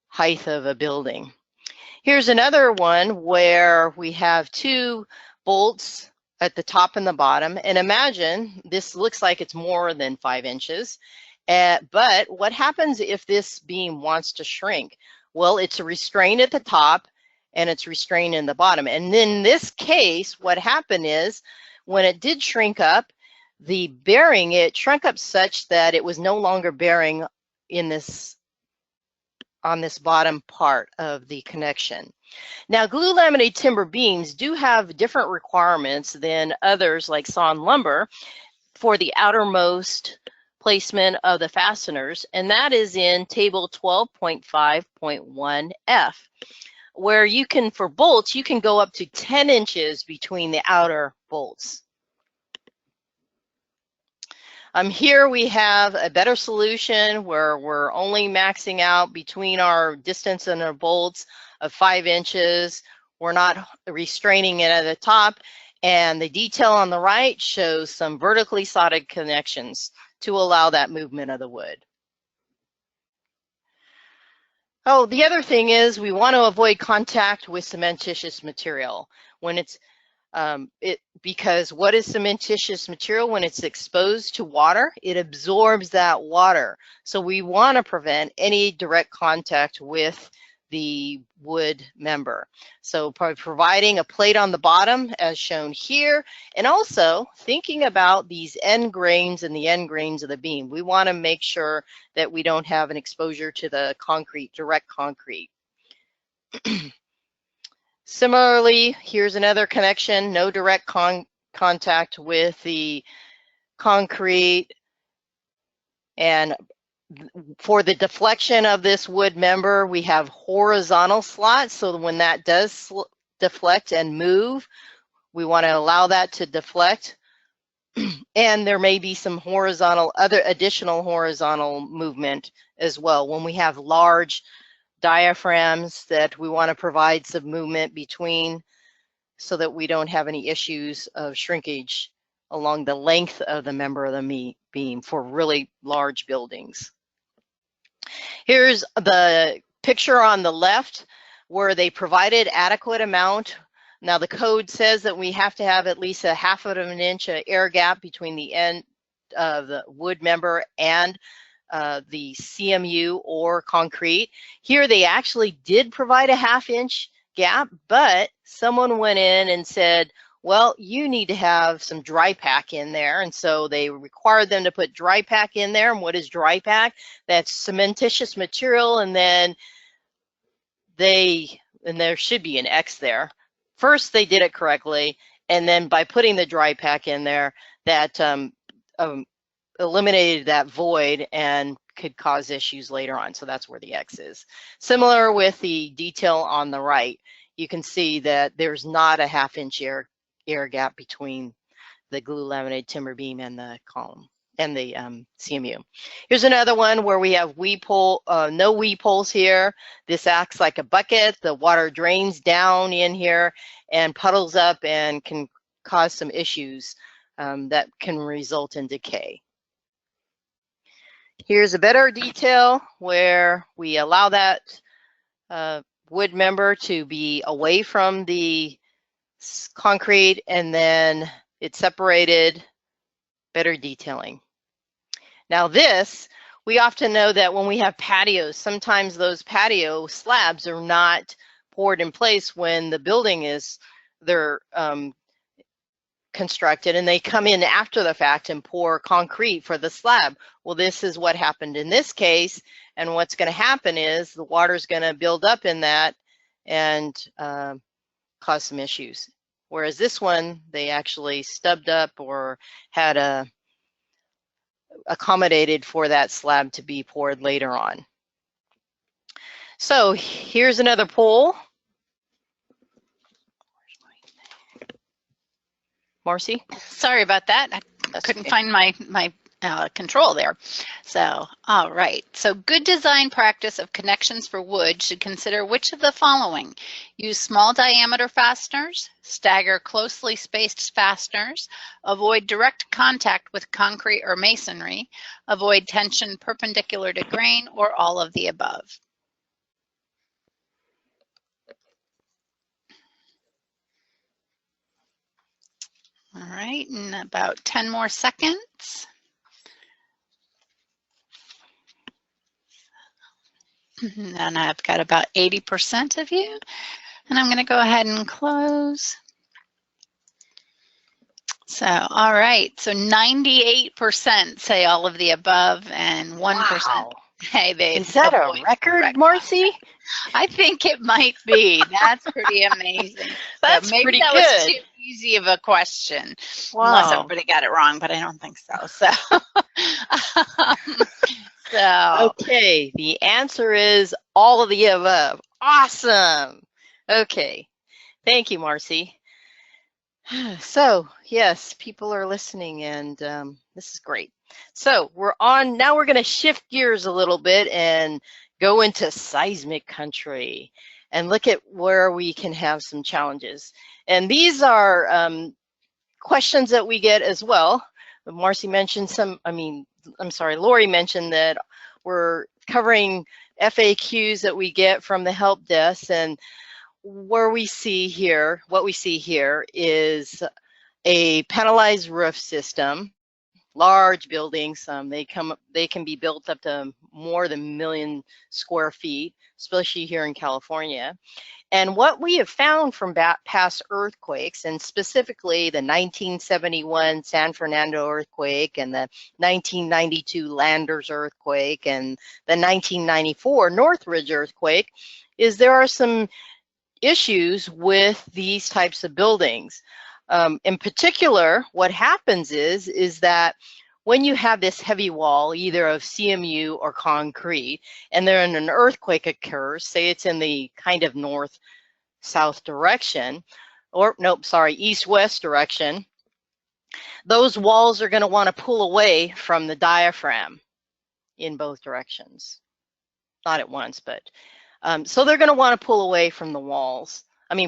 height of a building. Here's another one where we have 2 bolts at the top and the bottom, and imagine this looks like it's more than 5 inches, but what happens if this beam wants to shrink? Well, it's restrained at the top and it's restrained in the bottom. And in this case, what happened is when it did shrink up, the bearing, it shrunk up such that it was no longer bearing in this on this bottom part of the connection. Now, glue laminated timber beams do have different requirements than others like sawn lumber for the outermost placement of the fasteners, and that is in table 12.5.1F, where you can, for bolts, you can go up to 10 inches between the outer bolts. Here we have a better solution where we're only maxing out between our distance and our bolts of 5 inches. We're not restraining it at the top, And the detail on the right shows some vertically soldered connections to allow that movement of the wood. Oh, the other thing is we want to avoid contact with cementitious material when it's because what is cementitious material? When it's exposed to water, it absorbs that water. So we want to prevent any direct contact with the wood member. So providing a plate on the bottom as shown here, and also thinking about these end grains and the end grains of the beam. We want to make sure that we don't have an exposure to the concrete, direct concrete. Similarly, here's another connection, no direct contact with the concrete. And for the deflection of this wood member, we have horizontal slots. So when that does deflect and move, we want to allow that to deflect. And there may be some additional horizontal movement as well. When we have large diaphragms that we want to provide some movement between so that we don't have any issues of shrinkage along the length of the member of the beam for really large buildings. Here's the picture on the left where they provided adequate amount. Now the code says that we have to have at least 1/2 of an inch of air gap between the end of the wood member and the CMU or concrete. Here they actually did provide a 1/2 inch gap, but someone went in and said, well, you need to have some dry pack in there. And so they required them to put dry pack in there. And what is dry pack? That's cementitious material. And then there should be an X there. First, they did it correctly. And then by putting the dry pack in there, that eliminated that void and could cause issues later on. So that's where the X is. Similar with the detail on the right, you can see that there's not a 1/2 inch air gap between the glue laminated timber beam and the column and the CMU. Here's another one where we have no weep holes here. This acts like a bucket. The water drains down in here and puddles up and can cause some issues that can result in decay. Here's a better detail where we allow that wood member to be away from the concrete and then it's separated, better detailing. Now this, we often know that when we have patios, sometimes those patio slabs are not poured in place when the building is, they're constructed and they come in after the fact and pour concrete for the slab. Well, this is what happened in this case. And what's going to happen is the water's going to build up in that and cause some issues. Whereas this one, they actually stubbed up or had accommodated for that slab to be poured later on. So here's another poll. Marcy? Sorry about that. I couldn't find my control there. So, all right. So good design practice of connections for wood should consider which of the following: use small diameter fasteners, stagger closely spaced fasteners, avoid direct contact with concrete or masonry, avoid tension perpendicular to grain, or all of the above. All right, in about 10 more seconds. And I've got about 80% of you. And I'm going to go ahead and close. So, all right. So 98% say all of the above and 1% wow. Hey, they is that a record, Marcy? I think it might be. That's pretty amazing. That's so maybe pretty that good. Was too easy of a question, wow. Unless everybody got it wrong, but I don't think so. So, okay, the answer is all of the above. Awesome. Okay, thank you, Marcy. So yes, people are listening, and this is great. So now we're going to shift gears a little bit and go into seismic country and look at where we can have some challenges. And these are questions that we get as well. Marcy mentioned Lori mentioned that we're covering FAQs that we get from the help desk, and what we see here is a panelized roof system, large buildings. They can be built up to more than 1 million square feet, especially here in California. And what we have found from past earthquakes, and specifically the 1971 San Fernando earthquake and the 1992 Landers earthquake and the 1994 Northridge earthquake, is there are some issues with these types of buildings. In particular, what happens is that when you have this heavy wall, either of CMU or concrete, and then an earthquake occurs, say it's in the kind of north-south direction, or nope, sorry, east-west direction, those walls are going to want to pull away from the diaphragm in both directions. Not at once, but so they're going to want to pull away from the walls.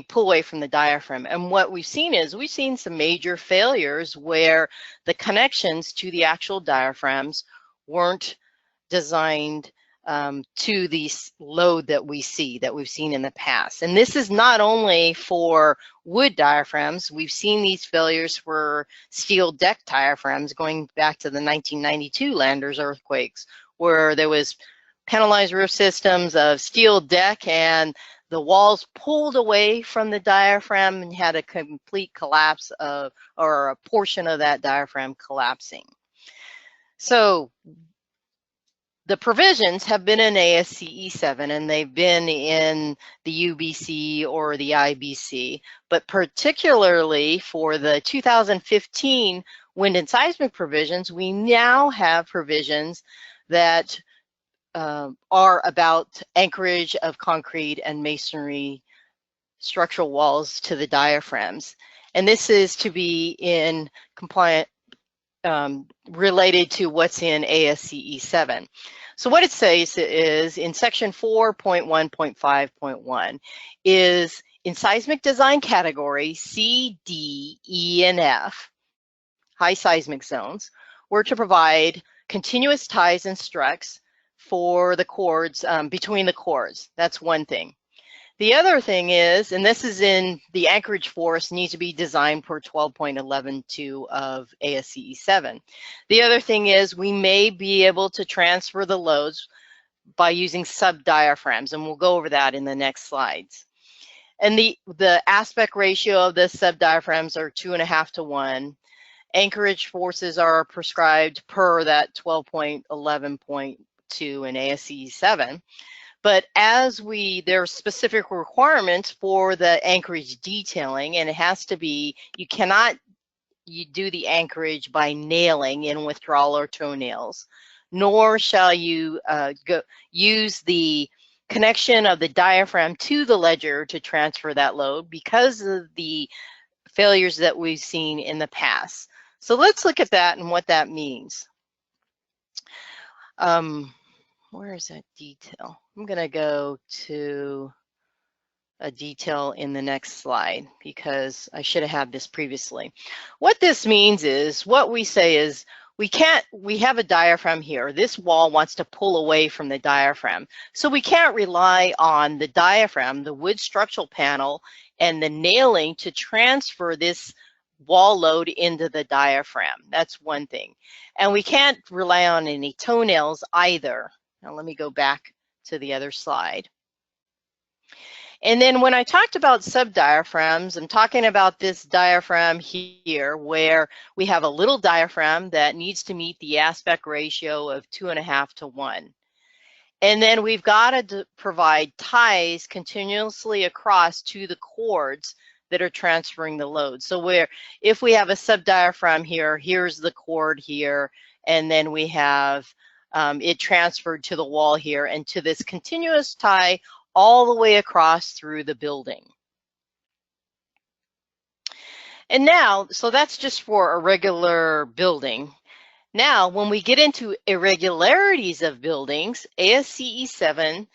Pull away from the diaphragm. And what we've seen some major failures where the connections to the actual diaphragms weren't designed to the load that we've seen in the past. And this is not only for wood diaphragms. We've seen these failures for steel deck diaphragms going back to the 1992 Landers earthquakes, where there was panelized roof systems of steel deck and the walls pulled away from the diaphragm and had a complete collapse or a portion of that diaphragm collapsing. So the provisions have been in ASCE 7 and they've been in the UBC or the IBC, but particularly for the 2015 wind and seismic provisions, we now have provisions that are about anchorage of concrete and masonry structural walls to the diaphragms. And this is to be in compliant, related to what's in ASCE 7. So what it says is in section 4.1.5.1 is in seismic design category C, D, E, and F, high seismic zones, we're to provide continuous ties and struts for the cords, between the cords. That's one thing. The other thing is, and this is in the anchorage force, needs to be designed per 12.11.2 of ASCE 7. The other thing is we may be able to transfer the loads by using sub-diaphragms, and we'll go over that in the next slides. And the aspect ratio of the sub-diaphragms are 2.5 to 1. Anchorage forces are prescribed per that 12.11.2 in ASCE 7, but there are specific requirements for the anchorage detailing, and it has to be, you do the anchorage by nailing in withdrawal or toenails, nor shall you use the connection of the diaphragm to the ledger to transfer that load because of the failures that we've seen in the past. So let's look at that and what that means. Where is that detail? I'm going to go to a detail in the next slide because I should have had this previously. What this means is, what we say is, we have a diaphragm here. This wall wants to pull away from the diaphragm. So we can't rely on the diaphragm, the wood structural panel, and the nailing to transfer this wall load into the diaphragm. That's one thing. And we can't rely on any toenails either. Now let me go back to the other slide. And then when I talked about sub-diaphragms, I'm talking about this diaphragm here where we have a little diaphragm that needs to meet the aspect ratio of 2.5 to 1. And then we've got to provide ties continuously across to the cords that are transferring the load. So if we have a sub-diaphragm here, here's the cord here, and then we have it transferred to the wall here and to this continuous tie all the way across through the building. And now, so that's just for a regular building. Now, when we get into irregularities of buildings, ASCE 7,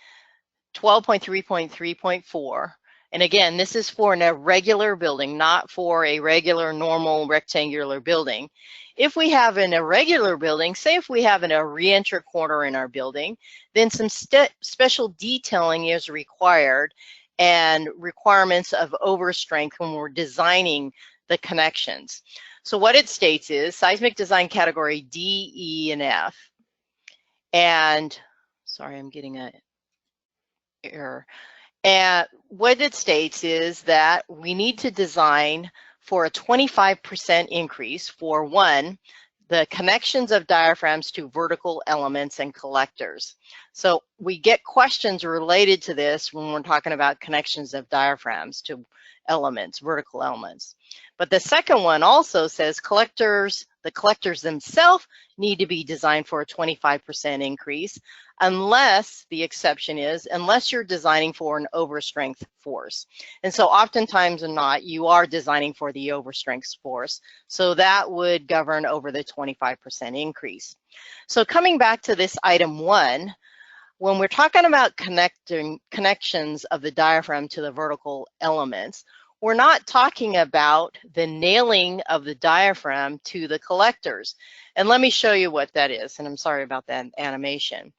12.3.3.4 And again, this is for an irregular building, not for a regular, normal, rectangular building. If we have an irregular building, say if we have a re-entry corner in our building, then some special detailing is required and requirements of overstrength when we're designing the connections. So what it states is seismic design category D, E, and F. And sorry, I'm getting an error. And what it states is that we need to design for a 25% increase for one, the connections of diaphragms to vertical elements and collectors. So we get questions related to this when we're talking about connections of diaphragms to elements, vertical elements. But the second one also says the collectors themselves need to be designed for a 25% increase, unless the exception is, unless you're designing for an overstrength force. And so oftentimes or not, you are designing for the overstrength force. So that would govern over the 25% increase. So coming back to this item 1, when we're talking about connections of the diaphragm to the vertical elements, we're not talking about the nailing of the diaphragm to the collectors. And let me show you what that is. And I'm sorry about that animation.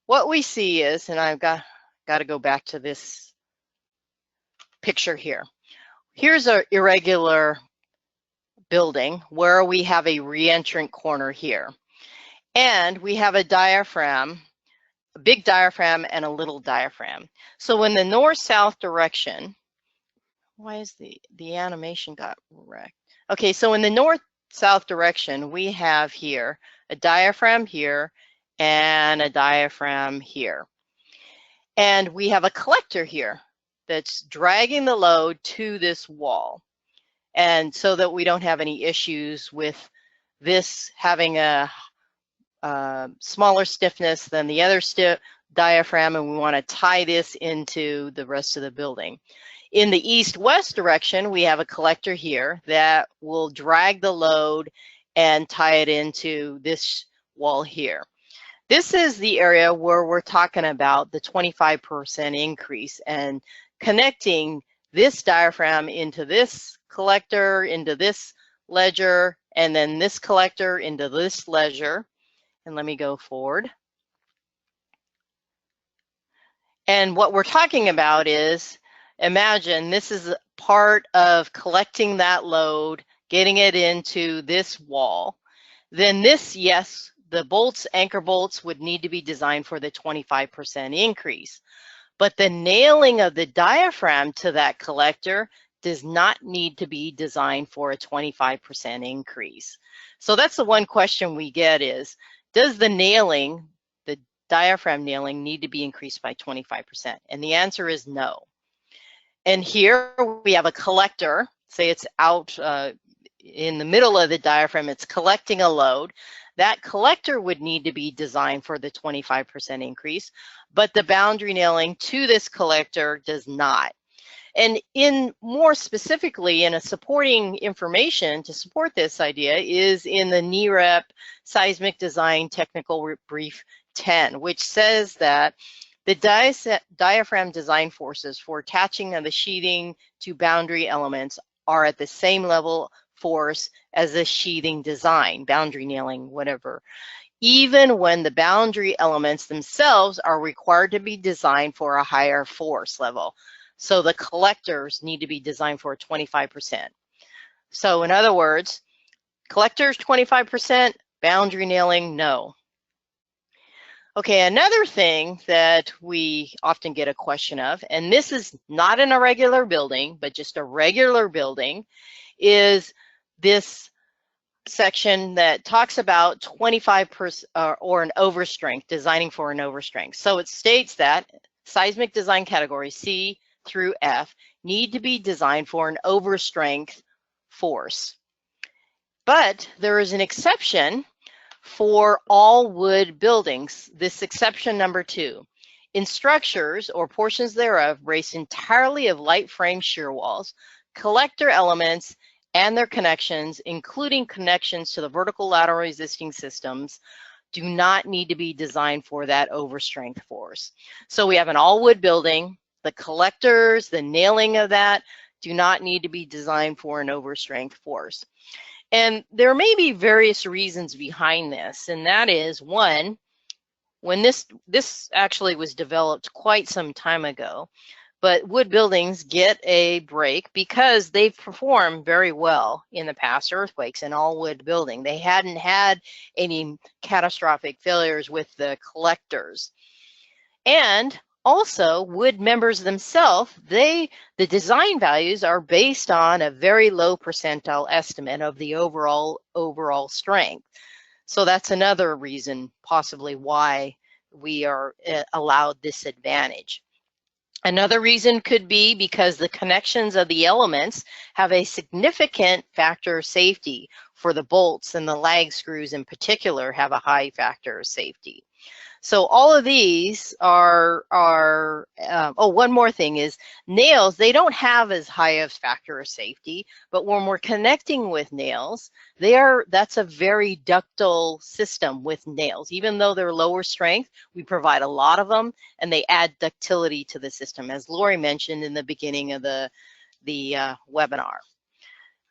What we see is, and I've got to go back to this picture here. Here's an irregular building where we have a re-entrant corner here. And we have a diaphragm, a big diaphragm and a little diaphragm. So in the north-south direction, why is the animation got wrecked? Okay, so in the north-south direction, we have here a diaphragm here and a diaphragm here. And we have a collector here that's dragging the load to this wall. And so that we don't have any issues with this having a smaller stiffness than the other diaphragm, and we want to tie this into the rest of the building. In the east-west direction, we have a collector here that will drag the load and tie it into this wall here. This is the area where we're talking about the 25% increase and connecting this diaphragm into this collector, into this ledger, and then this collector into this ledger. And let me go forward. And what we're talking about is, imagine this is part of collecting that load, getting it into this wall. Then this, yes, the bolts, anchor bolts would need to be designed for the 25% increase. But the nailing of the diaphragm to that collector does not need to be designed for a 25% increase. So that's the one question we get is, does the nailing, the diaphragm nailing, need to be increased by 25%? And the answer is no. And here we have a collector, say it's out in the middle of the diaphragm, it's collecting a load. That collector would need to be designed for the 25% increase, but the boundary nailing to this collector does not. And in more specifically, in a supporting information to support this idea is in the NEREP Seismic Design Technical Brief 10, which says that the diaphragm design forces for attaching of the sheathing to boundary elements are at the same level force as the sheathing design, boundary nailing, whatever, even when the boundary elements themselves are required to be designed for a higher force level. So the collectors need to be designed for 25%. So in other words, collectors 25%, boundary nailing, no. Okay, another thing that we often get a question of, and this is not in a regular building, but just a regular building, is this section that talks about 25% or an overstrength, designing for an overstrength. So it states that seismic design category C through F need to be designed for an overstrength force. But there is an exception for all wood buildings. This exception number 2, in structures or portions thereof based entirely of light frame shear walls, collector elements and their connections, including connections to the vertical lateral resisting systems, do not need to be designed for that overstrength force. So we have an all wood building, The collectors, the nailing of that, do not need to be designed for an overstrength force. And there may be various reasons behind this, and that is, one, when this actually was developed quite some time ago, but wood buildings get a break because they've performed very well in the past earthquakes in all wood building. They hadn't had any catastrophic failures with the collectors. And also, wood members themselves, the design values are based on a very low percentile estimate of the overall strength. So that's another reason possibly why we are allowed this advantage. Another reason could be because the connections of the elements have a significant factor of safety for the bolts, and the lag screws in particular have a high factor of safety. So all of these are oh, one more thing is nails, they don't have as high a factor of safety, but when we're connecting with nails, that's a very ductile system with nails. Even though they're lower strength, we provide a lot of them, and they add ductility to the system, as Lori mentioned in the beginning of the webinar.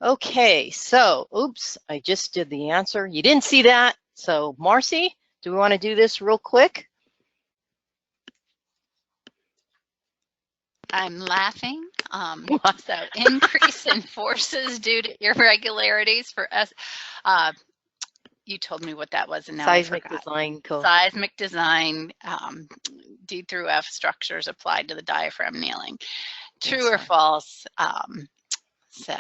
Okay, so, oops, I just did the answer. You didn't see that. So Marcy, do we want to do this real quick? I'm laughing. So increase in forces due to irregularities for us. You told me what that was, and now Seismic design code. Seismic design, D through F structures applied to the diaphragm nailing. True or false? So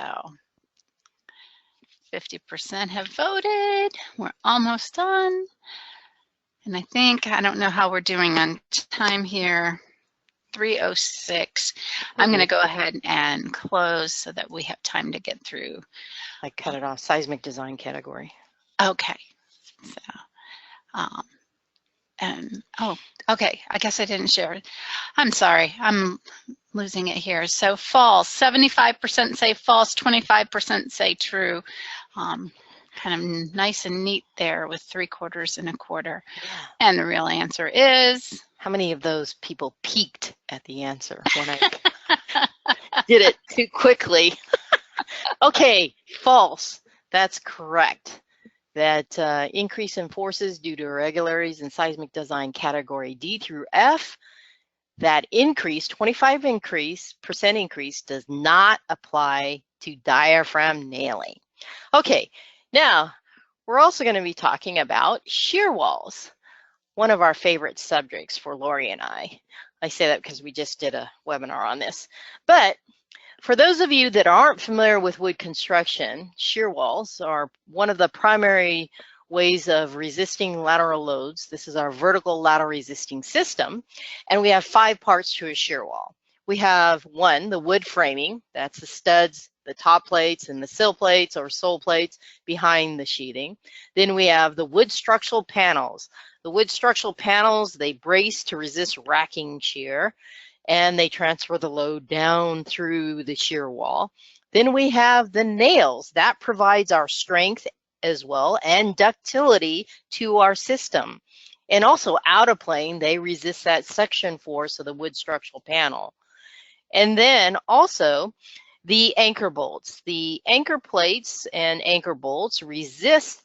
50% have voted. We're almost done. And I don't know how we're doing on time here. 3:06. I'm going to go ahead and close so that we have time to get through. I cut it off, seismic design category. Okay. So, and oh, okay. I guess I didn't share it. I'm sorry. I'm losing it here. So false. 75% say false. 25% say true. Kind of nice and neat there with 3/4 and 1/4. Yeah. And the real answer is. How many of those people peeked at the answer when I did it too quickly? Okay, false. That's correct. That increase in forces due to irregularities in seismic design category D through F, that increase, 25% increase, does not apply to diaphragm nailing. Okay, now we're also going to be talking about shear walls. One of our favorite subjects for Lori and I. I say that because we just did a webinar on this. But for those of you that aren't familiar with wood construction, shear walls are one of the primary ways of resisting lateral loads. This is our vertical lateral resisting system. And we have 5 parts to a shear wall. We have 1, the wood framing. That's the studs, the top plates, and the sill plates or sole plates behind the sheathing. Then we have the wood structural panels. The wood structural panels, they brace to resist racking shear, and they transfer the load down through the shear wall. Then we have the nails. That provides our strength as well and ductility to our system. And also out of plane, they resist that suction force of the wood structural panel. And then also the anchor bolts. The anchor plates and anchor bolts resist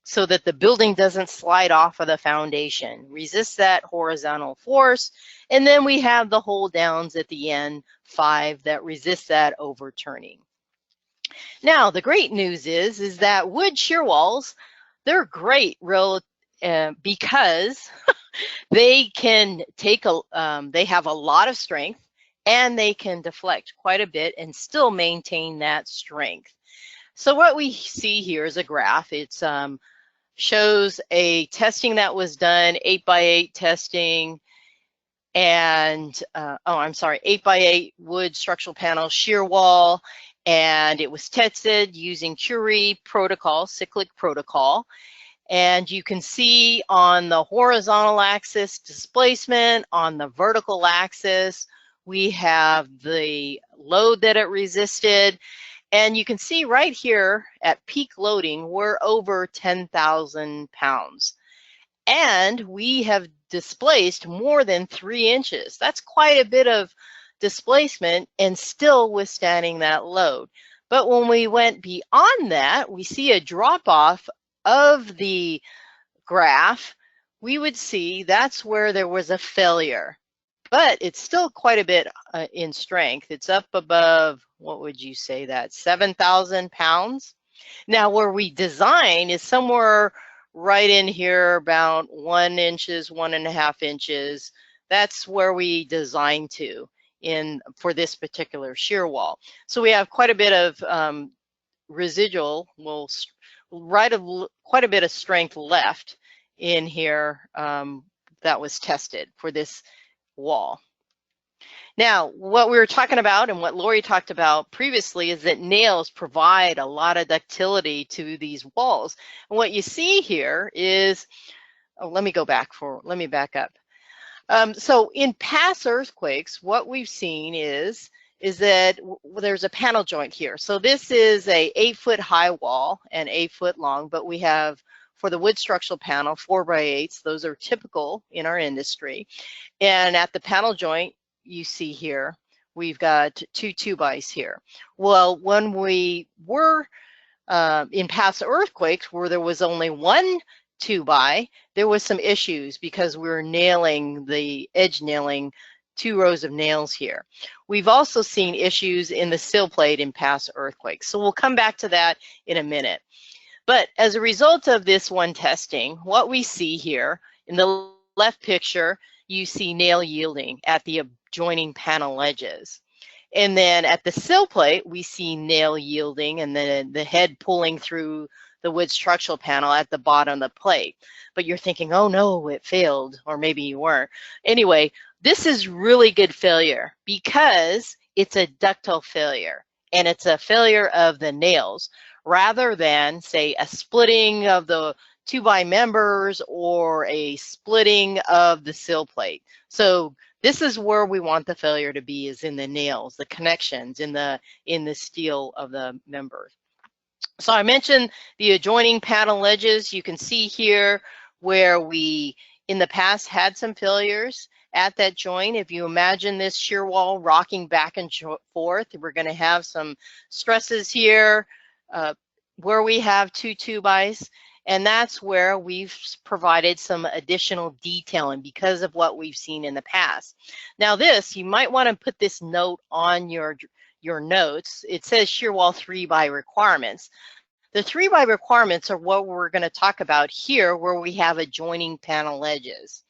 so that the building doesn't slide off of the foundation, resist that horizontal force. And then we have the hold downs at the end, 5, that resist that overturning. Now, the great news is that wood shear walls, they're great because they can take they have a lot of strength, and they can deflect quite a bit and still maintain that strength. So what we see here is a graph. It's shows a testing that was done, 8x8 testing, and 8x8 wood structural panel shear wall, and it was tested using Curie protocol, cyclic protocol. And you can see on the horizontal axis displacement, on the vertical axis we have the load that it resisted. And you can see right here at peak loading, we're over 10,000 pounds. And we have displaced more than 3 inches. That's quite a bit of displacement and still withstanding that load. But when we went beyond that, we see a drop off of the graph. We would see that's where there was a failure. But it's still quite a bit in strength. It's up above, what would you say that, 7,000 pounds? Now, where we design is somewhere right in here, about 1 inches, 1.5 inches. That's where we design to for this particular shear wall. So we have quite a bit of residual, quite a bit of strength left in here that was tested for this wall. Now, what we were talking about and what Lori talked about previously is that nails provide a lot of ductility to these walls. And what you see here is, let me back up. So in past earthquakes, what we've seen is that there's a panel joint here. So this is a 8-foot high wall and 8 foot long, but we have, for the wood structural panel, 4x8s. Those are typical in our industry. And at the panel joint, you see here, we've got 2 2x here. Well, when we were in past earthquakes where there was only 1 2x, there was some issues because we were edge nailing 2 rows of nails here. We've also seen issues in the sill plate in past earthquakes. So we'll come back to that in a minute. But as a result of this one testing, what we see here in the left picture, you see nail yielding at the adjoining panel edges. And then at the sill plate, we see nail yielding and then the head pulling through the wood structural panel at the bottom of the plate. But you're thinking, oh no, it failed, or maybe you weren't. Anyway, this is really good failure because it's a ductile failure and it's a failure of the nails rather than, say, a splitting of the 2x members or a splitting of the sill plate. So this is where we want the failure to be, is in the nails, the connections in the steel of the members. So I mentioned the adjoining panel edges. You can see here where we in the past had some failures at that joint. If you imagine this shear wall rocking back and forth, we're going to have some stresses here where we have 2 2x. And that's where we've provided some additional detailing because of what we've seen in the past. Now this, you might want to put this note on your notes. It says shear wall 3x requirements. The 3x requirements are what we're going to talk about here, where we have adjoining panel edges.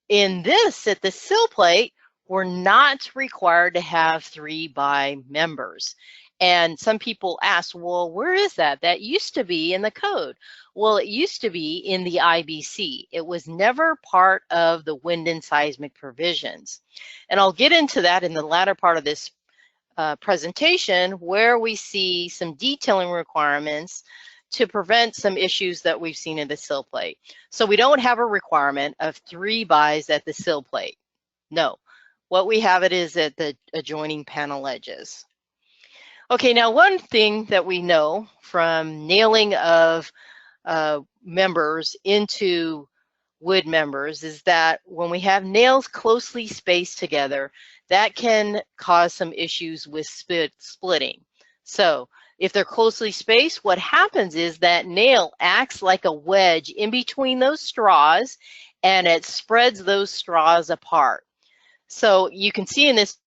In this, at the sill plate, we're not required to have 3x members. And some people ask, well, where is that? That used to be in the code. Well, it used to be in the IBC. It was never part of the wind and seismic provisions. And I'll get into that in the latter part of this presentation, where we see some detailing requirements to prevent some issues that we've seen in the sill plate. So we don't have a requirement of 3x at the sill plate. No, what we have it is at the adjoining panel edges. Okay, now one thing that we know from nailing of members into wood members is that when we have nails closely spaced together, that can cause some issues with splitting. So if they're closely spaced, what happens is that nail acts like a wedge in between those straws and it spreads those straws apart. So you can see in this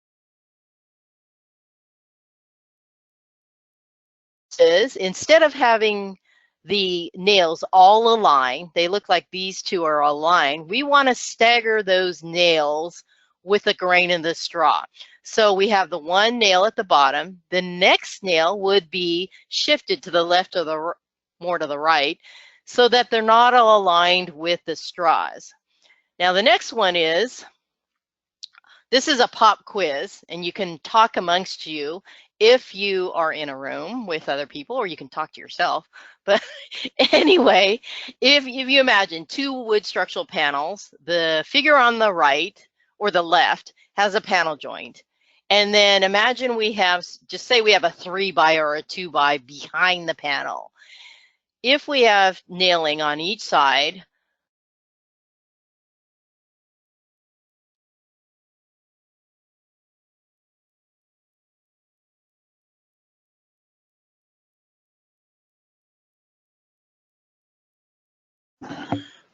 is instead of having the nails all aligned, they look like these two are aligned, we want to stagger those nails with the grain in the straw. So we have the one nail at the bottom, the next nail would be shifted to the left or more to the right so that they're not all aligned with the straws. Now the next one is, this is a pop quiz and you can talk amongst you if you are in a room with other people, or you can talk to yourself. But anyway, if you imagine 2 wood structural panels, the figure on the right or the left has a panel joint. And then imagine we have, just say we have a 3x or a 2x behind the panel. If we have nailing on each side,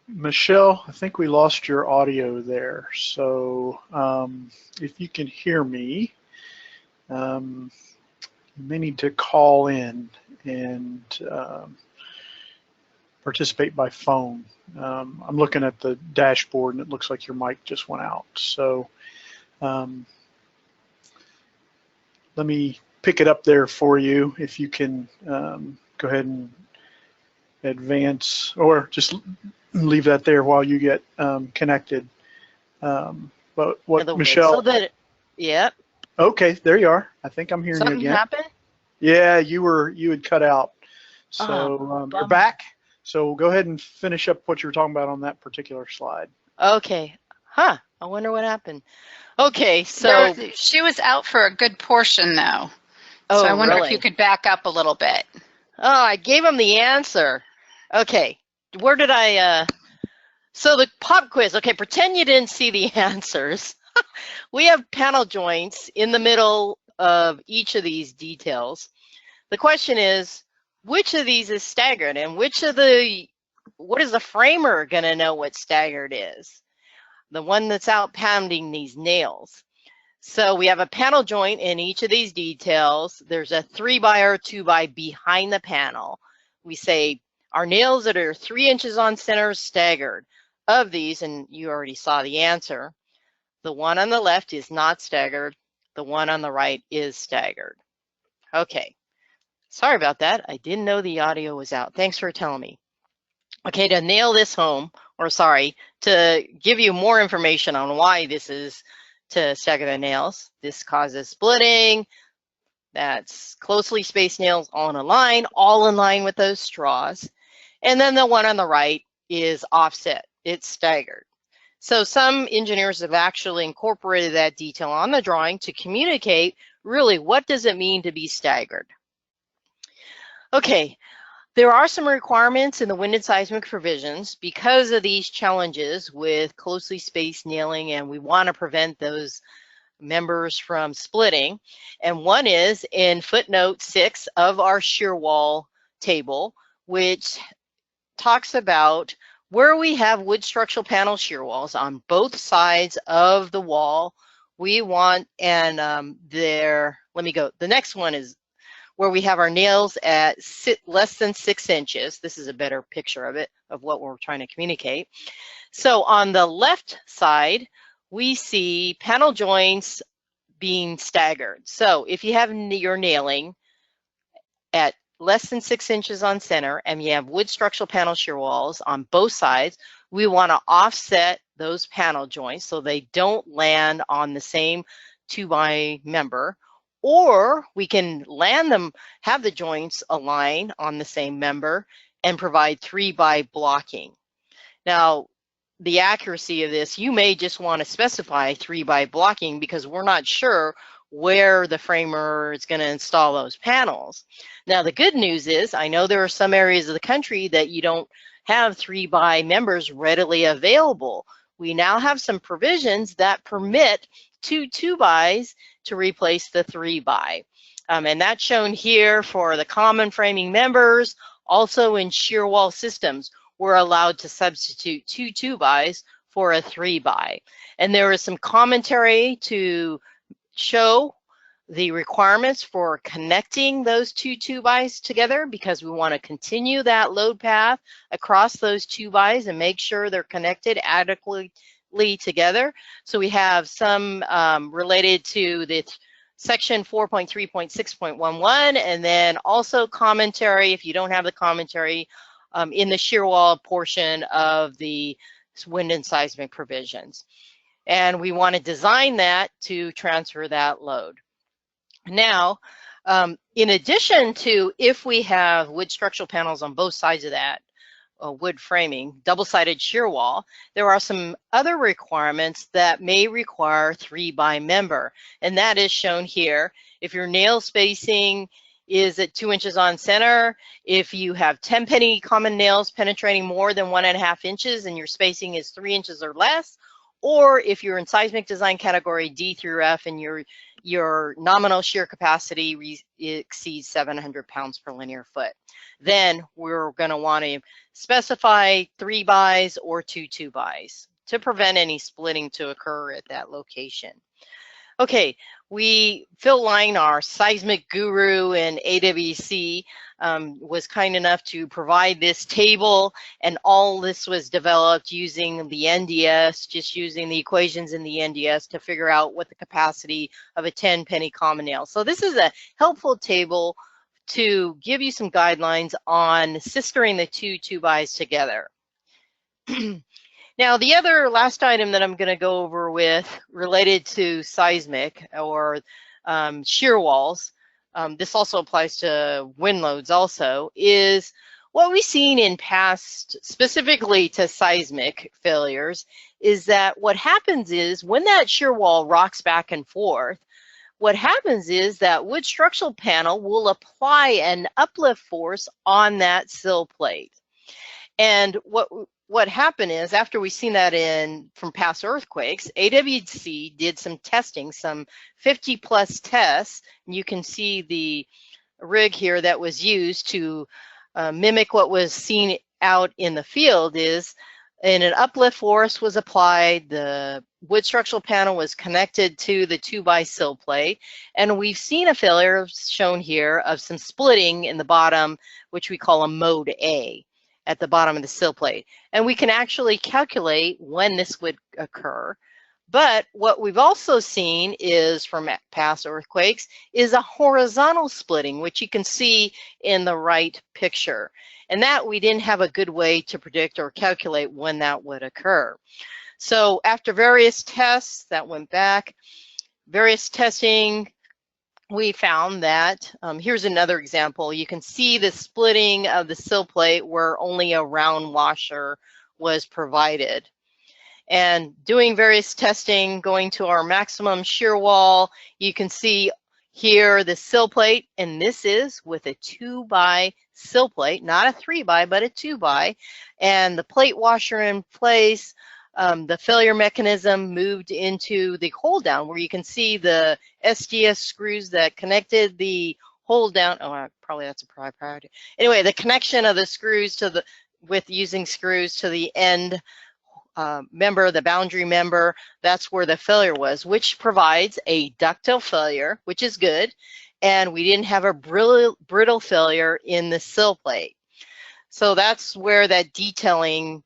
Michelle, I think we lost your audio there. So if you can hear me, you may need to call in and participate by phone. I'm looking at the dashboard and it looks like your mic just went out. So let me pick it up there for you. If you can go ahead and advance, or just leave that there while you get connected. But what Michelle? So that, yeah. Okay, there you are. I think I'm hearing Something you again. happened? Yeah, you had cut out. So you're back. So go ahead and finish up what you were talking about on that particular slide. Okay. Huh. I wonder what happened. Okay, so She was out for a good portion though. So I wonder if you could back up a little bit. Oh, I gave him the answer. Okay, where did I, so the pop quiz, okay, pretend you didn't see the answers. We have panel joints in the middle of each of these details. The question is, which of these is staggered, and what is the framer gonna know what staggered is? The one that's out pounding these nails. So we have a panel joint in each of these details. There's a 3x or 2x behind the panel. We say our nails that are 3 inches on center is staggered. Of these, and you already saw the answer, the one on the left is not staggered. The one on the right is staggered. Okay, sorry about that. I didn't know the audio was out. Thanks for telling me. Okay, to nail this home, or sorry, to give you more information on why this is to stagger the nails. This causes splitting. That's closely spaced nails on a line, all in line with those straws. And then the one on the right is offset. It's staggered. So some engineers have actually incorporated that detail on the drawing to communicate really what does it mean to be staggered. Okay, there are some requirements in the wind and seismic provisions because of these challenges with closely spaced nailing, and we want to prevent those members from splitting. And one is in footnote 6 of our shear wall table, which talks about where we have wood structural panel shear walls on both sides of the wall. We want, and let me go. The next one is where we have our nails at less than 6 inches. This is a better picture of it, of what we're trying to communicate. So on the left side, we see panel joints being staggered. So if you have your nailing at less than 6 inches on center and you have wood structural panel shear walls on both sides, we want to offset those panel joints so they don't land on the same 2x member, or we can land them, have the joints align on the same member and provide 3x blocking. Now, the accuracy of this, you may just want to specify 3x blocking because we're not sure where the framer is going to install those panels. Now, the good news is, I know there are some areas of the country that you don't have 3x members readily available. We now have some provisions that permit 2x to replace the 3x. And that's shown here for the common framing members. Also in shear wall systems, we're allowed to substitute 2x for a 3x. And there is some commentary to show the requirements for connecting those 2x together because we want to continue that load path across those 2x and make sure they're connected adequately together. So we have some related to the section 4.3.6.11 and then also commentary, if you don't have the commentary, in the shear wall portion of the wind and seismic provisions. And we want to design that to transfer that load. Now, in addition to if we have wood structural panels on both sides of that wood framing, double-sided shear wall, there are some other requirements that may require 3x member, and that is shown here. If your nail spacing is at 2 inches on center, if you have 10 penny common nails penetrating more than 1.5 inches and your spacing is 3 inches or less, or if you're in seismic design category D through F and you're your nominal shear capacity exceeds 700 pounds per linear foot. Then we're going to want to specify 3-bys or 2 2-bys to prevent any splitting to occur at that location. Okay, Phil Line, our seismic guru in AWC, was kind enough to provide this table, and all this was developed using the NDS, just using the equations in the NDS to figure out what the capacity of a 10-penny common nail. So this is a helpful table to give you some guidelines on sistering the 2 2-bys together. Now, the other last item that I'm going to go over with related to seismic or shear walls, this also applies to wind loads also, is what we've seen in past, specifically to seismic failures, is that what happens is when that shear wall rocks back and forth, what happens is that wood structural panel will apply an uplift force on that sill plate. And what happened is, after we've seen that from past earthquakes, AWC did some testing, some 50+ tests. And you can see the rig here that was used to mimic what was seen out in the field and an uplift force was applied, the wood structural panel was connected to the 2-by sill plate, and we've seen a failure shown here of some splitting in the bottom, which we call a mode A, at the bottom of the sill plate. And we can actually calculate when this would occur. But what we've also seen is, from past earthquakes, is a horizontal splitting, which you can see in the right picture. And that we didn't have a good way to predict or calculate when that would occur. So after various tests that went back, various testing, we found that, here's another example. You can see the splitting of the sill plate where only a round washer was provided. And doing various testing, going to our maximum shear wall, you can see here the sill plate, and this is with a 2-by sill plate, not a 3-by, but a 2-by, and the plate washer in place. The failure mechanism moved into the hold down, where you can see the SDS screws that connected the hold down. Oh, probably that's a priority. Anyway, the connection of the screws to using screws to the end member, the boundary member, that's where the failure was, which provides a ductile failure, which is good, and we didn't have a brittle failure in the sill plate. So that's where that detailing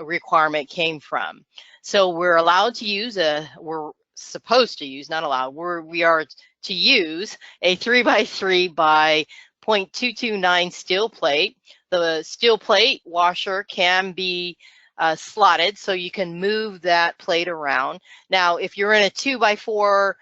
requirement came from. So we're allowed to use we're supposed to use, not allowed, we are to use a 3x3 by 0.229 steel plate. The steel plate washer can be slotted, so you can move that plate around. Now, if you're in a 2x4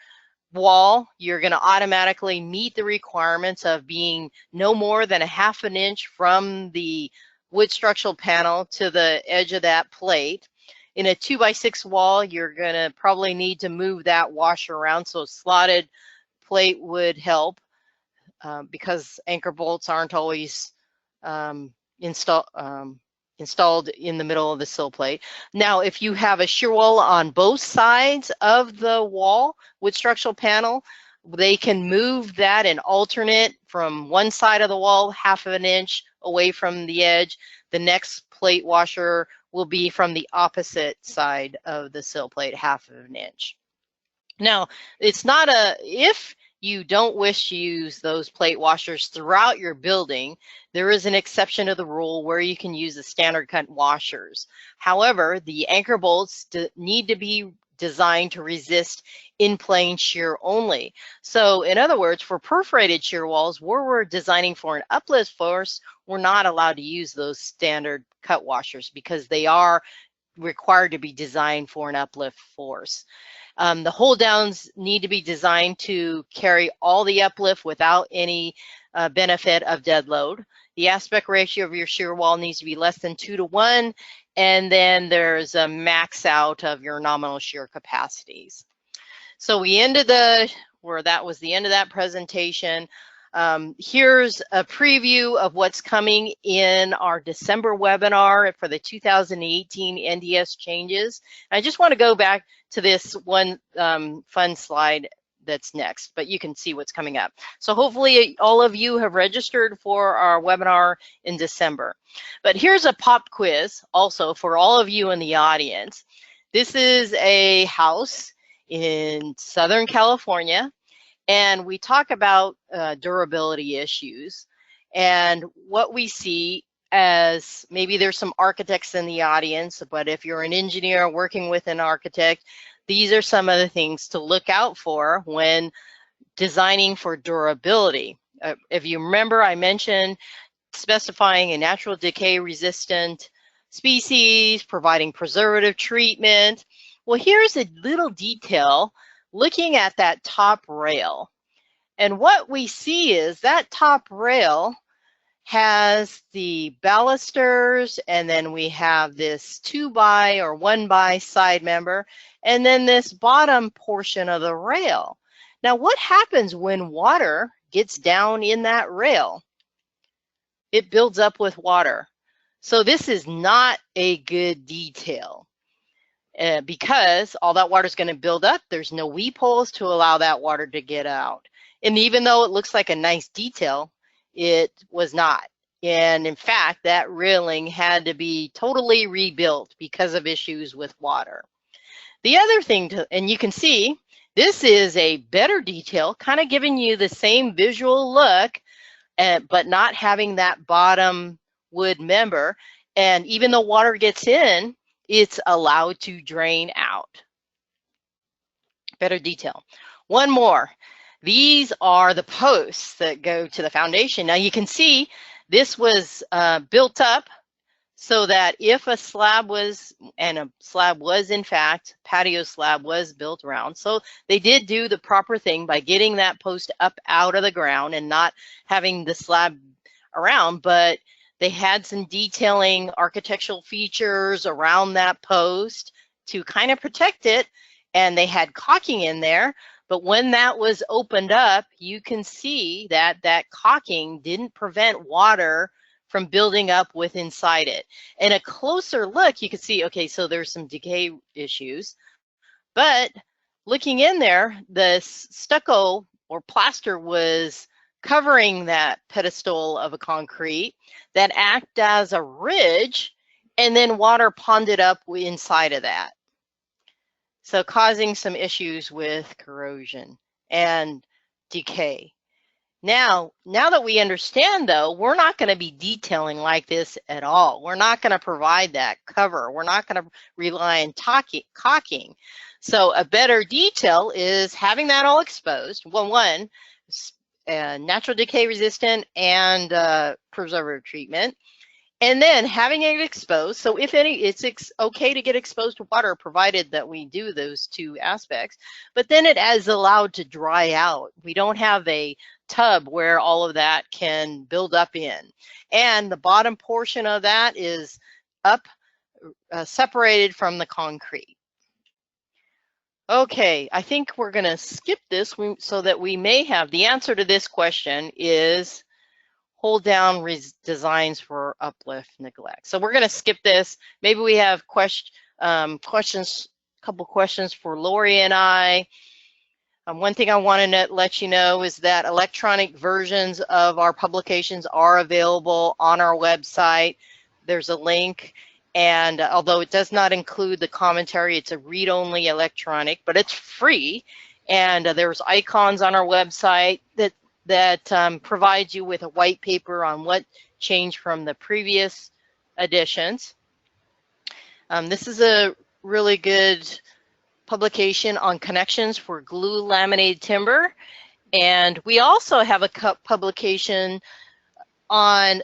wall, you're going to automatically meet the requirements of being no more than a ½ an inch from the wood structural panel to the edge of that plate. In a 2x6 wall, you're going to probably need to move that washer around, so a slotted plate would help because anchor bolts aren't always installed in the middle of the sill plate. Now, if you have a shear wall on both sides of the wall with structural panel, they can move that and alternate from one side of the wall ½ an inch away from the edge. The next plate washer will be from the opposite side of the sill plate, ½ an inch. Now, it's not if you don't wish to use those plate washers throughout your building, there is an exception to the rule where you can use the standard cut washers. However, the anchor bolts need to be designed to resist in-plane shear only. So in other words, for perforated shear walls, where we're designing for an uplift force, we're not allowed to use those standard cut washers because they are required to be designed for an uplift force. The hold downs need to be designed to carry all the uplift without any benefit of dead load. The aspect ratio of your shear wall needs to be less than 2:1, and then there's a max out of your nominal shear capacities. So we ended that was the end of that presentation. Here's a preview of what's coming in our December webinar for the 2018 NDS changes. I just want to go back to this one fun slide that's next, but you can see what's coming up. So hopefully all of you have registered for our webinar in December. But here's a pop quiz also for all of you in the audience. This is a house in Southern California, and we talk about durability issues. And what we see as, maybe there's some architects in the audience, but if you're an engineer working with an architect, these are some of the things to look out for when designing for durability. If you remember, I mentioned specifying a natural decay resistant species, providing preservative treatment. Well, here's a little detail looking at that top rail. And what we see is that top rail has the balusters, and then we have this 2x or 1x side member, and then this bottom portion of the rail. Now, what happens when water gets down in that rail? It builds up with water. So this is not a good detail because all that water is going to build up. There's no weep holes to allow that water to get out. And even though it looks like a nice detail, it was not. And in fact, that railing had to be totally rebuilt because of issues with water. The other thing, and you can see, this is a better detail, kind of giving you the same visual look, but not having that bottom wood member. And even though water gets in, it's allowed to drain out. Better detail. One more. These are the posts that go to the foundation. Now you can see this was built up so that if a slab was, and a slab was in fact, patio slab was built around. So they did do the proper thing by getting that post up out of the ground and not having the slab around, but they had some detailing architectural features around that post to kind of protect it, and they had caulking in there. But when that was opened up, you can see that that caulking didn't prevent water from building up with inside it. And a closer look, you can see, okay, so there's some decay issues, but looking in there, the stucco or plaster was covering that pedestal of a concrete that act as a ridge, and then water ponded up inside of that. So causing some issues with corrosion and decay. Now that we understand though, we're not going to be detailing like this at all. We're not going to provide that cover. We're not going to rely on caulking. So a better detail is having that all exposed. One, natural decay resistant and preservative treatment. And then having it exposed, so if any, it's okay to get exposed to water provided that we do those two aspects, but then it is allowed to dry out. We don't have a tub where all of that can build up in. And the bottom portion of that is up, separated from the concrete. Okay, I think we're gonna skip this so that we may have, the answer to this question is hold down designs for uplift neglect. So we're going to skip this. Maybe we have questions, a couple questions for Lori and I. One thing I want to let you know is that electronic versions of our publications are available on our website. There's a link, and although it does not include the commentary, it's a read-only electronic, but it's free. And there's icons on our website that provides you with a white paper on what changed from the previous editions. This is a really good publication on connections for glue laminated timber. And we also have a publication on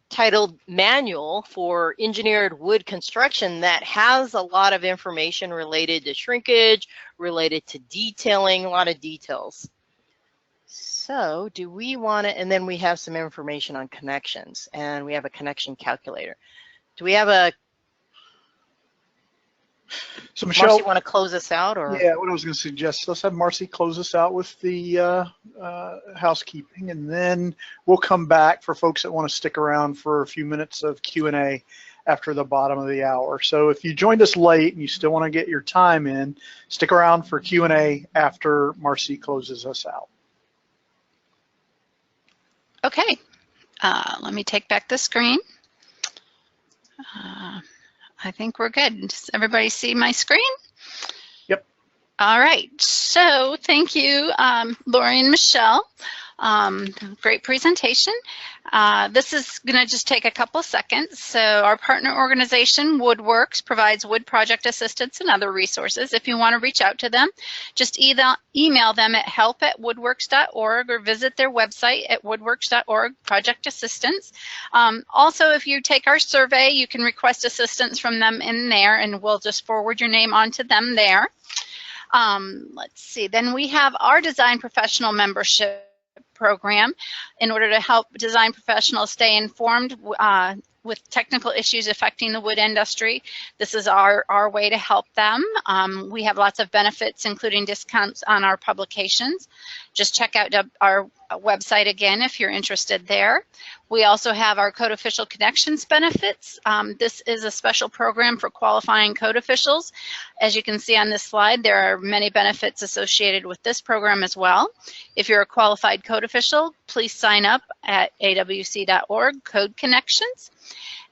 titled Manual for Engineered Wood Construction that has a lot of information related to shrinkage, related to detailing, a lot of details. So do we want to, and then we have some information on connections, and we have a connection calculator. Do we have a, so Michelle, Marcy, want to close us out? Or? Yeah, what I was going to suggest, let's have Marcy close us out with the housekeeping, and then we'll come back for folks that want to stick around for a few minutes of Q&A after the bottom of the hour. So if you joined us late and you still want to get your time in, stick around for Q&A after Marcy closes us out. Okay, let me take back the screen. I think we're good. Does everybody see my screen? Yep. All right, so thank you, Lori and Michelle. Great presentation. This is going to just take a couple seconds. So our partner organization, Woodworks, provides wood project assistance and other resources. If you want to reach out to them, just email them at help@woodworks.org or visit their website at woodworks.org, project assistance. Also, if you take our survey, you can request assistance from them in there, and we'll just forward your name on to them there. Let's see, then we have our design professional membership program in order to help design professionals stay informed with technical issues affecting the wood industry. This is our way to help them. We have lots of benefits, including discounts on our publications. Just check out our website again if you're interested there. We also have our Code Official Connections benefits. This is a special program for qualifying code officials. As you can see on this slide, there are many benefits associated with this program as well. If you're a qualified code official, please sign up at awc.org, Code Connections.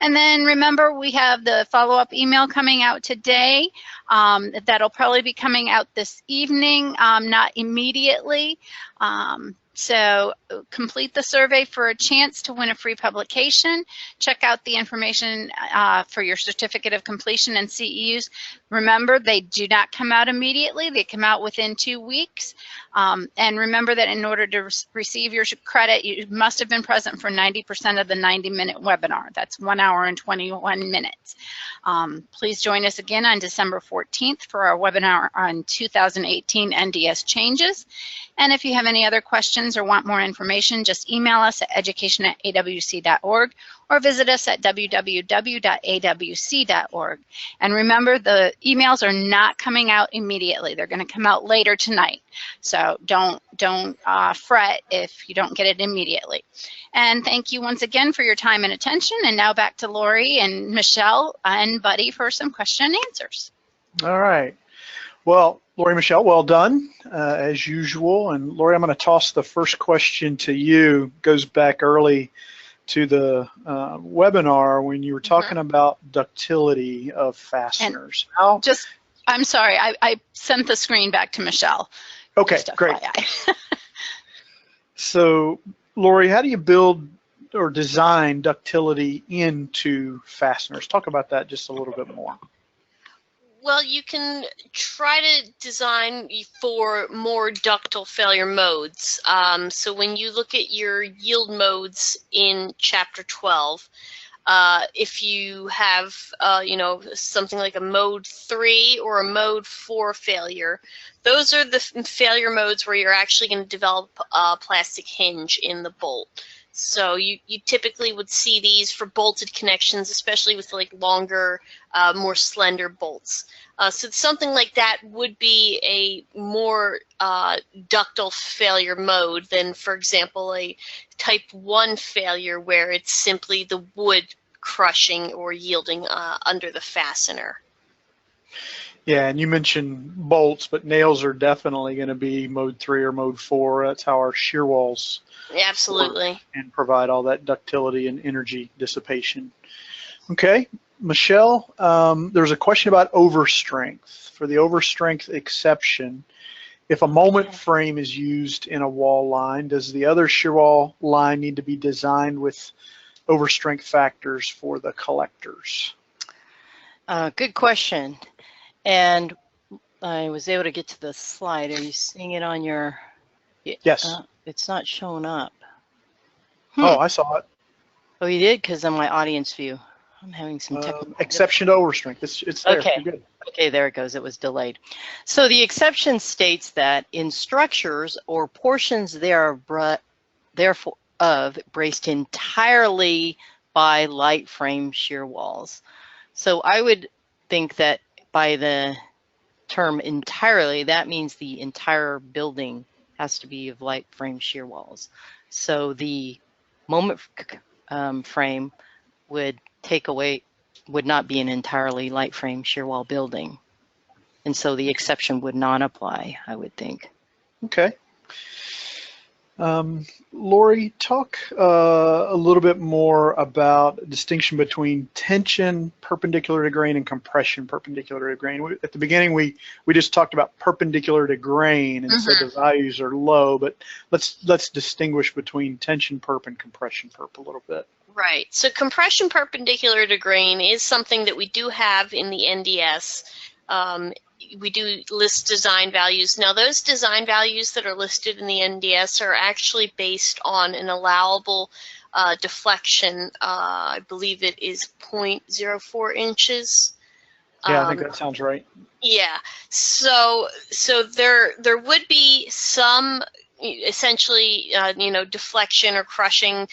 And then remember, we have the follow-up email coming out today. That'll probably be coming out this evening, not immediately. So complete the survey for a chance to win a free publication. Check out the information for your certificate of completion and CEUs. Remember, they do not come out immediately. They come out within 2 weeks. And remember that in order to receive your credit, you must have been present for 90% of the 90-minute webinar. That's 1 hour and 21 minutes. Please join us again on December 14th for our webinar on 2018 NDS changes. And if you have any other questions or want more information, just email us at education@awc.org or visit us at www.awc.org. And remember, the emails are not coming out immediately. They're going to come out later tonight. So don't fret if you don't get it immediately. And thank you once again for your time and attention. And now back to Lori and Michelle and Buddy for some question and answers. All right. Well, Lori, Michelle, well done, as usual. And Lori, I'm going to toss the first question to you. It goes back early to the webinar when you were talking about ductility of fasteners. I'm sorry, I sent the screen back to Michelle. Okay, great. So, Lori, how do you build or design ductility into fasteners? Talk about that just a little bit more. Well, you can try to design for more ductile failure modes. So when you look at your yield modes in Chapter 12, if you have, something like a mode 3 or a mode 4 failure, those are the failure modes where you're actually going to develop a plastic hinge in the bolt. So you typically would see these for bolted connections, especially with like longer, more slender bolts. So something like that would be a more ductile failure mode than, for example, a type 1 failure where it's simply the wood crushing or yielding under the fastener. Yeah, and you mentioned bolts, but nails are definitely going to be mode 3 or mode 4. That's how our shear walls absolutely and provide all that ductility and energy dissipation. Okay, Michelle, there's a question about overstrength. For the overstrength exception, if a moment frame is used in a wall line, does the other shear wall line need to be designed with overstrength factors for the collectors? Good question. And I was able to get to the slide. Are you seeing it on your? Yes. It's not showing up. Oh, I saw it. Oh, you did? Because on my audience view, I'm having some technical exception to overstrength. It's there. Okay. You're good. Okay, there it goes. It was delayed. So the exception states that in structures or portions therefore braced entirely by light frame shear walls. So I would think that by the term entirely, that means the entire building has to be of light frame shear walls. So the moment frame would take away would not be an entirely light frame shear wall building. And so the exception would not apply, I would think. Okay. Lori, talk a little bit more about distinction between tension perpendicular to grain and compression perpendicular to grain. At the beginning, we just talked about perpendicular to grain and said the values are low, but let's distinguish between tension perp and compression perp a little bit. Right. So compression perpendicular to grain is something that we do have in the NDS. We do list design values. Now, those design values that are listed in the NDS are actually based on an allowable deflection. I believe it is 0.04 inches. Yeah, I think that sounds right. Yeah. So there would be some essentially deflection or crushing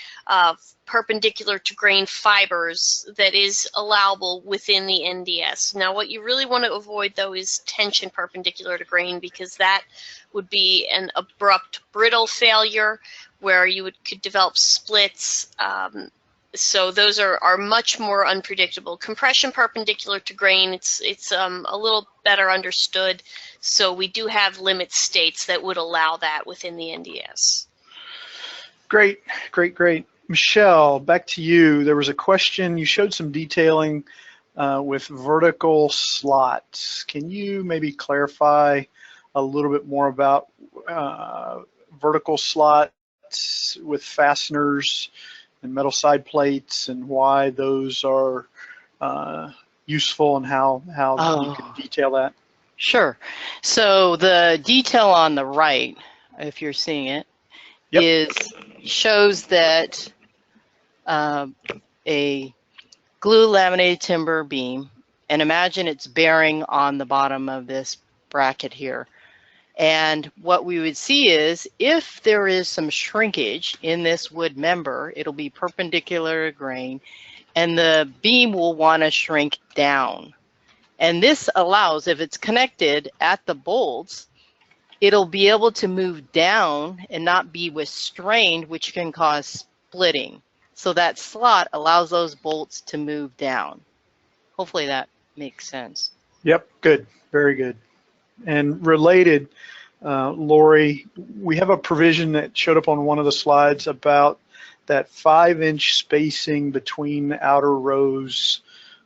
perpendicular to grain fibers that is allowable within the NDS. Now, what you really want to avoid, though, is tension perpendicular to grain, because that would be an abrupt brittle failure where you could develop splits. So those are much more unpredictable. Compression perpendicular to grain, it's a little better understood. So we do have limit states that would allow that within the NDS. Great, great, great. Michelle, back to you. There was a question. You showed some detailing with vertical slots. Can you maybe clarify a little bit more about vertical slots with fasteners and metal side plates and why those are useful and how you can detail that? Sure. So the detail on the right, if you're seeing it, shows that a glue laminated timber beam, and imagine it's bearing on the bottom of this bracket here. And what we would see is if there is some shrinkage in this wood member, it'll be perpendicular to grain, and the beam will want to shrink down. And this allows, if it's connected at the bolts, it'll be able to move down and not be restrained, which can cause splitting. So that slot allows those bolts to move down. Hopefully that makes sense. Yep, good, very good. And related, Lori, we have a provision that showed up on one of the slides about that 5-inch spacing between the outer rows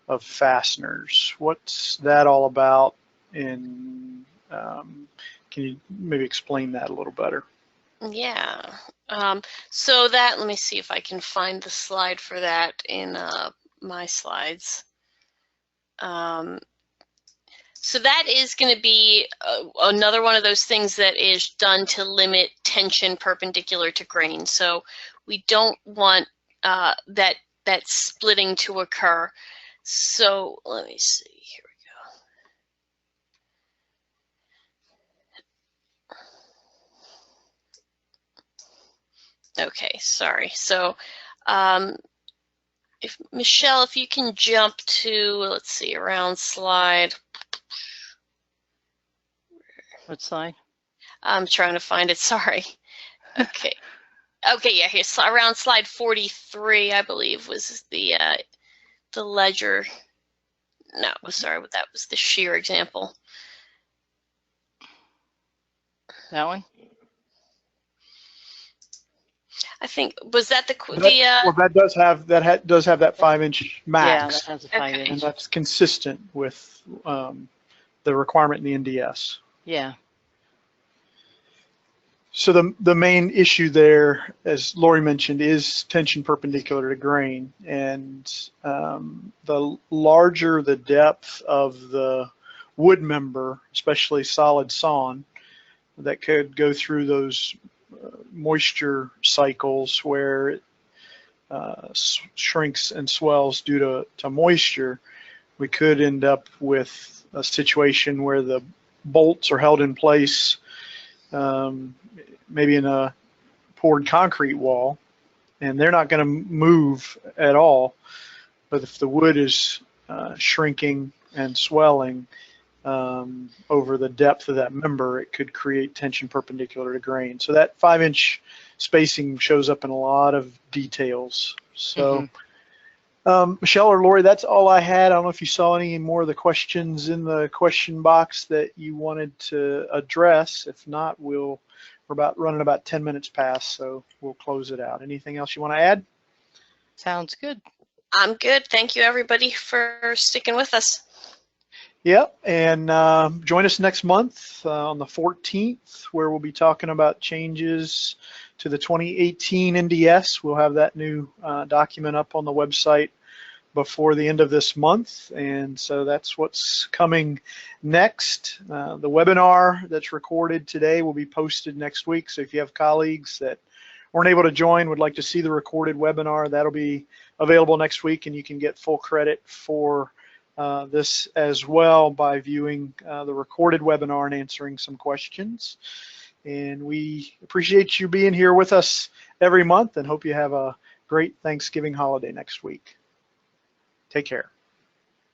of fasteners. What's that all about? And can you maybe explain that a little better? Yeah. So that, let me see if I can find the slide for that in my slides. So that is going to be another one of those things that is done to limit tension perpendicular to grain. So we don't want that splitting to occur. So let me see, here we go. Okay, sorry. So if Michelle, if you can jump to, let's see, around slide. What slide? I'm trying to find it, sorry. Okay. Okay, yeah, here's around slide 43, I believe, was the ledger. No, sorry, that was the shear example. That one? I think, was that the well, that does have that 5-inch max. Yeah, that has a 5-inch. And that's consistent with the requirement in the NDS. Yeah. So the main issue there, as Lori mentioned, is tension perpendicular to grain, and the larger the depth of the wood member, especially solid sawn, that could go through those moisture cycles where it shrinks and swells due to moisture, we could end up with a situation where the bolts are held in place, maybe in a poured concrete wall, and they're not going to move at all. But if the wood is shrinking and swelling over the depth of that member, it could create tension perpendicular to grain. So that 5-inch spacing shows up in a lot of details. So Michelle or Lori, that's all I had. I don't know if you saw any more of the questions in the question box that you wanted to address. If not, we're running about 10 minutes past, so we'll close it out. Anything else you want to add? Sounds good. I'm good. Thank you, everybody, for sticking with us. Yep, and join us next month on the 14th, where we'll be talking about changes to the 2018 NDS. We'll have that new document up on the website before the end of this month, and so that's what's coming next. The webinar that's recorded today will be posted next week, so if you have colleagues that weren't able to join, would like to see the recorded webinar, that'll be available next week, and you can get full credit for this as well by viewing the recorded webinar and answering some questions. And we appreciate you being here with us every month and hope you have a great Thanksgiving holiday next week. Take care.